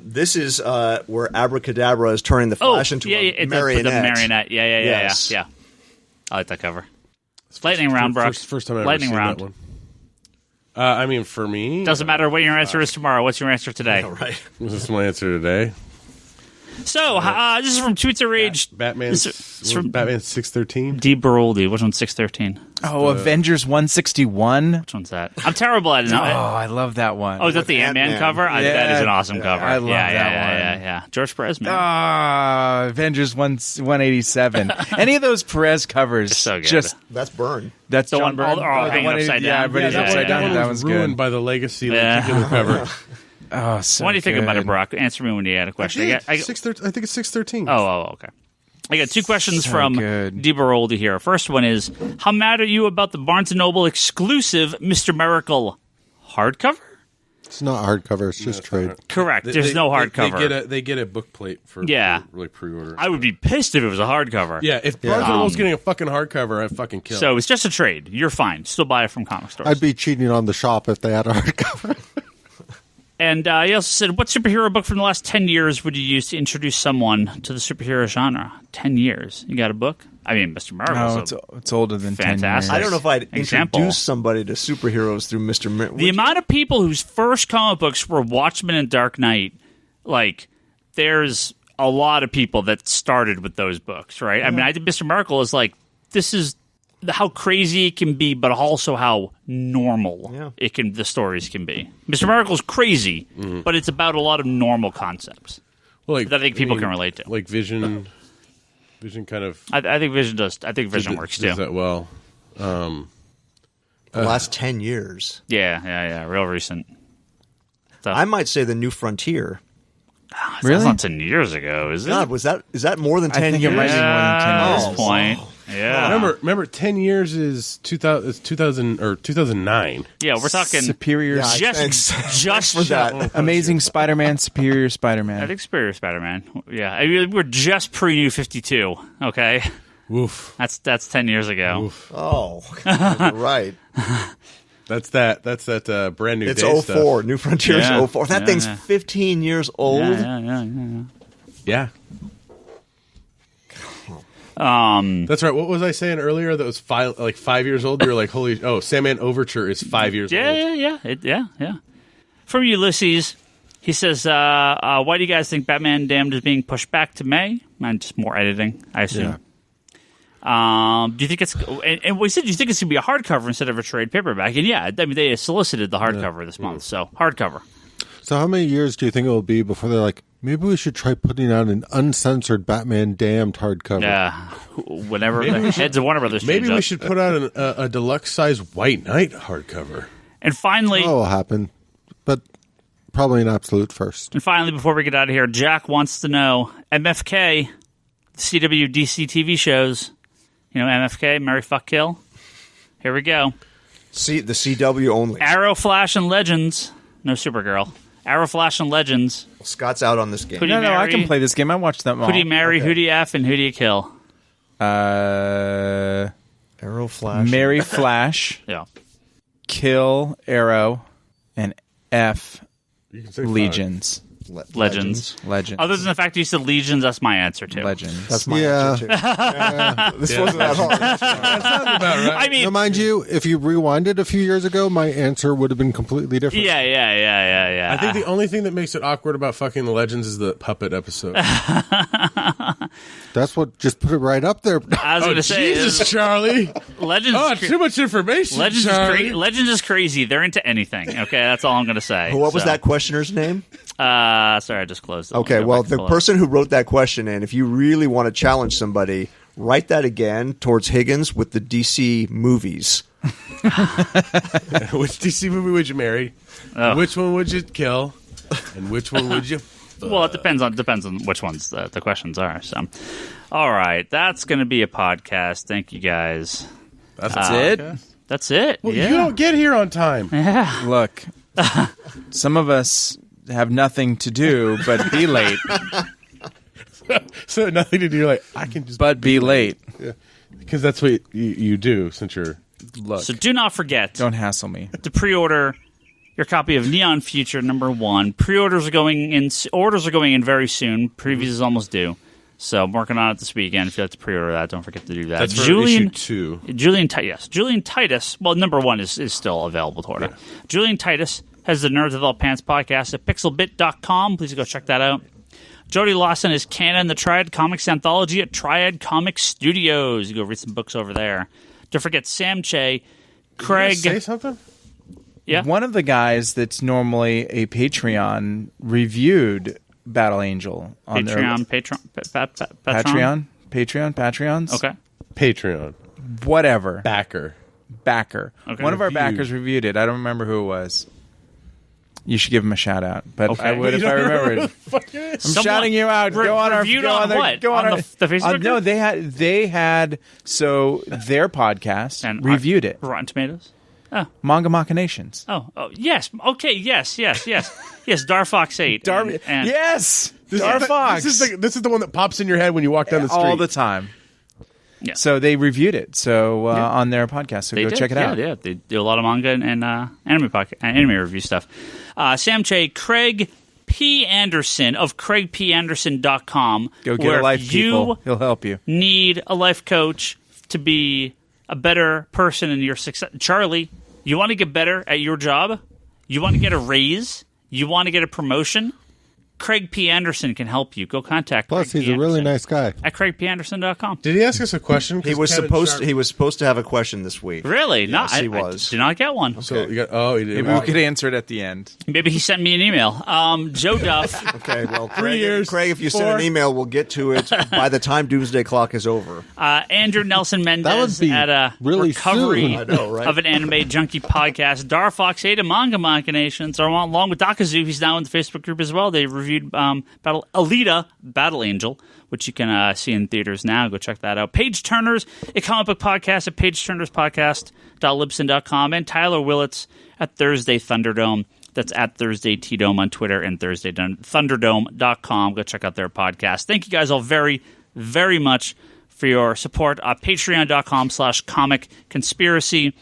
This is where Abracadabra is turning the Flash into a it's marionette. The marionette. Yeah. Yes. I like that cover. Lightning round, Brock. First time I've Lightning ever seen round. that one. I mean, for me, Doesn't matter what your answer is tomorrow. What's your answer today? All right. this is my answer today. So, this is from Tweets of Rage. Batman. This is from Batman 613. D. Baroldi. Which one's 613? Oh, Avengers 161. Which one's that? I'm terrible at it. Oh, I love that one. Oh, is that the Ant-Man Ant-Man. cover? That is an awesome cover. I love that Yeah. George Perez, man. Avengers 187. Any of those Perez covers, So good. just That's Byrne. that's The John one- all- Byrne. all The hanging 180 upside Yeah, down. everybody's Yeah, upside down. yeah. That was was ruined good. by the legacy Yeah. particular cover. Oh, so What do you think about it, good. Brock? Answer me when you had a question. I think it's 613. okay. I got two questions So from good. Di Baroldi here. First one is, how mad are you about the Barnes & Noble exclusive Mr. Miracle hardcover? It's not hardcover. It's just trade. Correct. There's no hardcover. They get a book plate for like pre-order. I would be pissed if it was a hardcover. Yeah, if Barnes & Noble's getting a fucking hardcover, I'd fucking kill. So it's just a trade. You're fine. Still buy it from comic stores. I'd be cheating on the shop if they had a hardcover. And he also said, what superhero book from the last 10 years would you use to introduce someone to the superhero genre? 10 years. You got a book? I mean, Mr. Miracle's No, it's older than 10 years. fantastic. I don't know if I'd Example. introduce somebody to superheroes through Mr. The amount of people whose first comic books were Watchmen and Dark Knight, like, there's a lot of people that started with those books, right? I mean, I think Mr. Miracle is like, this is how crazy it can be, but also how normal the stories can be. Mr. Miracle's crazy, but it's about a lot of normal concepts well, that I think people can relate to. Like Vision kind of I think Vision does. I think Vision works too. does that well. the last 10 years. Yeah, real recent. I might say the New Frontier. That's not 10 years ago, is it? God, is that more than 10 think it years? might be more than 10 At years. this point. Yeah. Remember, 10 years is 2000 or 2009. Yeah, we're talking Superior, Yeah, just Thanks for that. Amazing Spider-Man, Superior I Spider-Man. think Superior Spider-Man. Yeah, I mean, we're just pre-New 52. Okay, Woof. that's 10 years ago. Oh, you're right. That's that brand new It's day 04. New Frontiers Yeah. 04. That Yeah, thing's yeah. 15 years old. Yeah. stuff. Yeah. Um, That's right. What was I saying earlier? That was 5 years old. You were like, holy! Oh, Sandman Overture is 5 years old. yeah. From Ulysses, he says, "Why do you guys think Batman Damned is being pushed back to May?" And just more editing, I assume. Do you think it's? And we said, do you think it's going to be a hardcover instead of a trade paperback? And yeah, I mean, they solicited the hardcover this month, so hardcover. So how many years do you think it will be before they're like, maybe we should try putting out an uncensored Batman Damned hardcover? Yeah, whenever the heads of Warner Brothers. Maybe change we up. should put out a deluxe size White Knight hardcover. And finally, That will happen, but probably an absolute first. before we get out of here, Jack wants to know MFK, CW DC TV shows. You know MFK, Mary Fuck Kill. Here we go. See, the CW only. Arrow, Flash, and Legends. No Supergirl. Arrow, Flash, and Legends. Scott's out on this game. Who do you No, I marry? can play this game. I watched them all. Who do you marry? Who do you F? And who do you kill? Arrow Flash. Marry Flash, Yeah. kill Arrow, and F You can say Legions. Legends. Legends. Other than the fact that you said Legions, that's my answer too. Legends. That's my Yeah. answer, too. This wasn't that hard. That sounds about right. I mean, Now, mind you, if you rewinded a few years ago, my answer would have been completely different. yeah. I think the only thing that makes it awkward about fucking the Legends is the puppet episode. That's what just put it right up there. I was going to say Jesus, Charlie! Legends. Oh, too much information. Legends Charlie. Legends is crazy. They're into anything. Okay, that's all I'm going to say. What was So, that questioner's name? Sorry, I just closed it. Okay, I'll go well, back and the pull it. person who wrote that question in, if you really want to challenge somebody, write that again towards Higgins with the DC movies. Which DC movie would you marry? Oh. Which one would you kill? And which one would you? Well, it depends on which ones the questions are. So, all right, that's going to be a podcast. Thank you guys. That's it? That's it. Well, yeah. you don't get here on time. Look, some of us have nothing to do but be late. So nothing to do. You're like, I can just. But be late. Because that's what you do since you're. Look, So do not forget don't hassle me. to pre-order your copy of Neon Future #1. Pre-orders are going in. Orders are going in very soon. Previews is almost due. So I'm working on it this weekend. If you'd like to pre-order that, don't forget to do that. That's for issue 2. Julian Titus. Well, #1 is still available to order. Yeah. Julian Titus has the Nerds Without Pants podcast at pixelbit.com. Please go check that out. Jody Lawson is Canon, the Triad Comics Anthology at Triad Comics Studios. You go read some books over there. Don't forget Sam Che, Craig. Say something. Yeah. One of the guys that's normally a Patreon reviewed Battle Angel on Patreons. Patreons. Okay. Patreon. Whatever. Backer. Okay. One of our Reviewed. backers reviewed it. I don't remember who it was. You should give him a shout out, but Okay. I would if I remembered. I'm shouting you out. Go on our reviewed go on our, what? Go on, On our, the Facebook no, group? they had so their podcast And reviewed it. Rotten Tomatoes. Manga Machinations. Oh, yes. Okay, yes. Yes, Darfox 8. and yes, Star Fox. This is the one that pops in your head when you walk down the street. all the time. Yeah. So they reviewed it. So on their podcast. So They go did. check it out. Yeah, they do a lot of manga and anime review stuff. Sam Che, Craig P. Anderson of CraigPAnderson.com. Go get where a life, if people. you He'll help you. need a life coach to be a better person in your success. Charlie, you want to get better at your job? You want to get a raise? You want to get a promotion? Craig P. Anderson can help you. Go contact Plus, Craig he's P. a really Anderson nice guy. at CraigPAnderson.com. Did he ask us a question? He was supposed to have a question this week. Really? No, Yes, he was. I did not get one. So you got. He did. Maybe we could answer it at the end. Maybe he sent me an email. Joe Duff. Okay, well, 3 Craig, years, Craig, if you send 4. an email, we'll get to it by the time Doomsday Clock is over. Andrew Nelson Mendez be at a really recovery soon. I know, right? of an anime junkie podcast. Darfox 8 and Manga Machinations are along with Dakazu. He's now in the Facebook group as well. They review reviewed Alita Battle Angel, which you can see in theaters now. Go check that out. Page Turners, a comic book podcast at pageturnerspodcast.libsyn.com, and Tyler Willits at Thursday Thunderdome. That's at Thursday T-Dome on Twitter and Thursday Thunderdome.com. Go check out their podcast. Thank you guys all very, very much for your support. Patreon.com/comic conspiracy.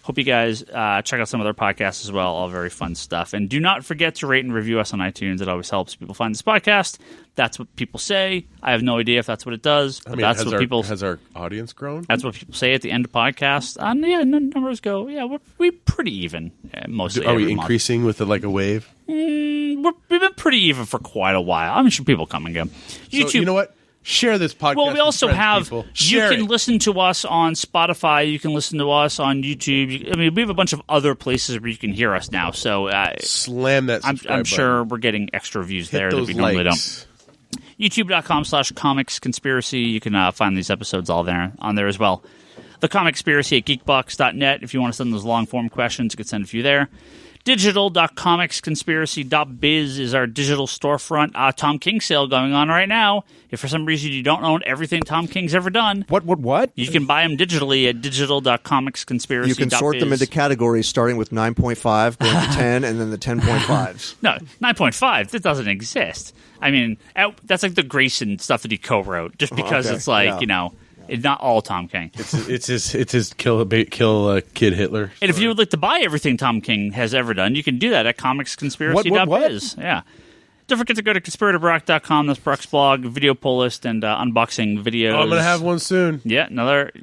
Hope you guys check out some of their podcasts as well. All very fun stuff. And do not forget to rate and review us on iTunes. It always helps people find this podcast. That's what people say. I have no idea if that's what it does. But that's what people has our audience grown? That's what people say at the end of podcasts. Yeah, numbers go. Yeah, we're pretty even. Mostly. Are we increasing with a wave? We've been pretty even for quite a while. I'm sure people come and go. YouTube. So, you know what? Share this podcast. Well, we also with have. people. You can listen to us on Spotify. You can listen to us on YouTube. We have a bunch of other places where you can hear us now. So slam that. I'm sure we're getting extra views there that we normally don't. YouTube.com/comics conspiracy. You can find these episodes all there on there as well. The Comic Conspiracy at geekbox.net. If you want to send those long form questions, you can send a few there. Digital.comicsconspiracy.biz is our digital storefront. Tom King sale going on right now. If for some reason you don't own everything Tom King's ever done, What? you can buy them digitally at digital.comicsconspiracy.biz. You can sort them into categories starting with 9.5, going to 10, and then the 10.5s. No, 9.5. That doesn't exist. I mean, that's like the Grayson stuff that he co-wrote, just because it's like, it's not all Tom King. It's his kill kid Hitler. And if you would like to buy everything Tom King has ever done, you can do that at comicsconspiracy.biz. Yeah. Don't forget to go to conspiratorBrock.com. That's Brock's blog, video pull list, and unboxing videos. Oh, I'm going to have one soon. Yeah, another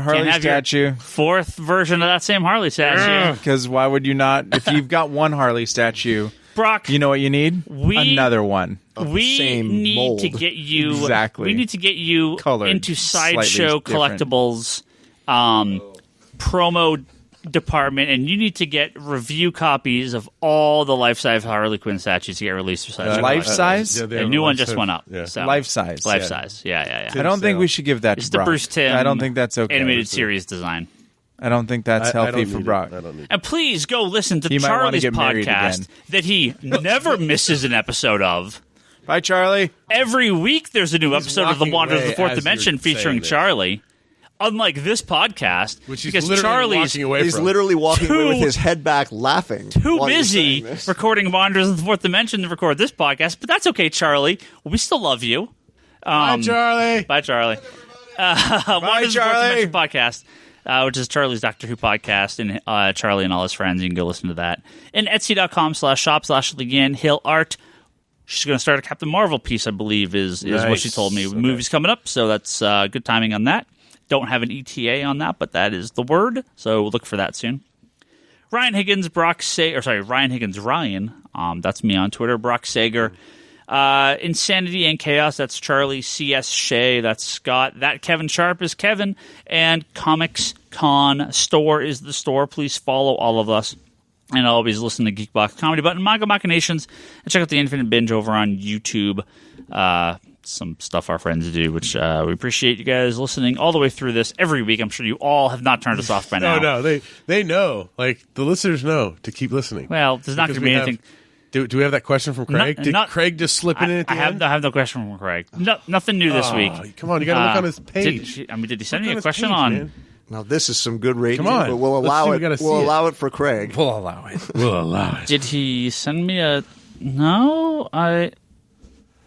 Harley statue. Fourth version of that same Harley statue. Because why would you not? If you've got one Harley statue, Brock, you know what you need? Another one. We need to get you exactly. We need to get you Colored, into Sideshow Collectibles promo department, and you need to get review copies of all the life-size Harley Quinn statues to get released for Sideshow. Life-size? The new one just went up. Yeah. So. Life-size. Life-size. Yeah. I don't think we should give that to It's Brock. the Bruce Timm I don't think that's okay. animated series design. I don't think that's healthy for Brock. And please go listen to He might wanna Charlie's get married podcast again. that he never misses an episode of. Bye, Charlie. Every week there's a new episode of The walking Wanderers of the away Fourth as Dimension you're featuring saying this. Charlie. Unlike this podcast, Which he's because literally Charlie's walking away He's from. literally walking away with his head back laughing. too while you're busy saying this. recording Wanderers of the Fourth Dimension to record this podcast, but that's okay, Charlie. We still love you. Bye, Charlie. Bye, Charlie. Wanderers of the Fourth Charlie. Dimension podcast, which is Charlie's Doctor Who podcast, and Charlie and all his friends. You can go listen to that. And Etsy.com/shop/Leanne Hill Art. She's going to start a Captain Marvel piece, I believe, is what she told me. Okay. Movie's coming up, so that's good timing on that. Don't have an ETA on that, but that is the word, so look for that soon. Ryan Higgins, Ryan Higgins, Ryan. That's me on Twitter. Brock Sager. Insanity and Chaos, that's Charlie. CS Shea, that's Scott. That Kevin Sharp is Kevin. And Comics Con Store is the store. Please follow all of us. And always listen to Geekbox Comedy Button, Manga Machinations, and check out the Infinite Binge over on YouTube. Some stuff our friends do, which we appreciate you guys listening all the way through this every week. I'm sure you all have not turned us off by now. No, they know. Like, the listeners know to keep listening. Well, there's not going to be anything. Do we have that question from Craig? Did Craig just slip it in at the end? I have no question from Craig. Nothing new this week. Come on, you got to look on his page. Did he send me Look a his question page, on? man. Now this is some good rating. Come on. But we'll Let's allow see, we it. gotta see We'll it. allow it for Craig. We'll allow it. We'll allow it. Did he send me a? No,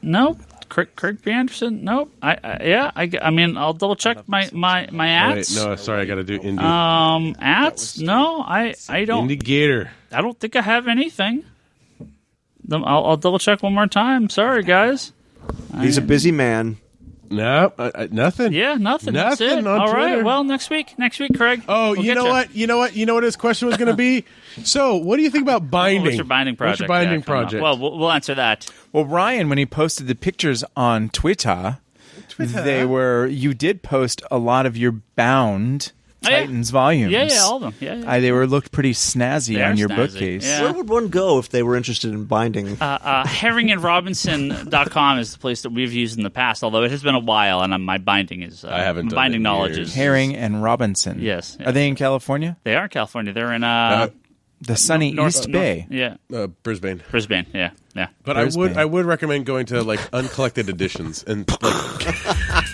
no. Craig B. Anderson. Nope. I mean, I'll double check my ads. Wait, no, sorry, I got to do indie. Ads? No, I don't. Indie Gator. I don't think I have anything. I'll double check one more time. Sorry, guys. He's a busy man. No, nothing. Yeah, nothing. That's Nothing it. on All right. Twitter. Well, next week, Craig. Oh, we'll you know what? You know what his question was going to be? So, what do you think about binding? What's your binding project? What's your binding Yeah, come on. project? Well, we'll answer that. Well, Ryan, when he posted the pictures on Twitter, you did post a lot of your bound Titans volumes. Yeah, all of them. Yeah. They looked pretty snazzy They on are your snazzy. bookcase. Yeah. Where would one go if they were interested in binding? Herringandrobinson.com is the place that we've used in the past, although it has been a while, and my binding is I haven't done binding it in knowledge years. is Herring and Robinson. Yes. Are they in California? They are in California. They're in The sunny East Bay. Yeah, Brisbane. Brisbane. Yeah, yeah. But Brisbane. I would recommend going to like uncollected editions and like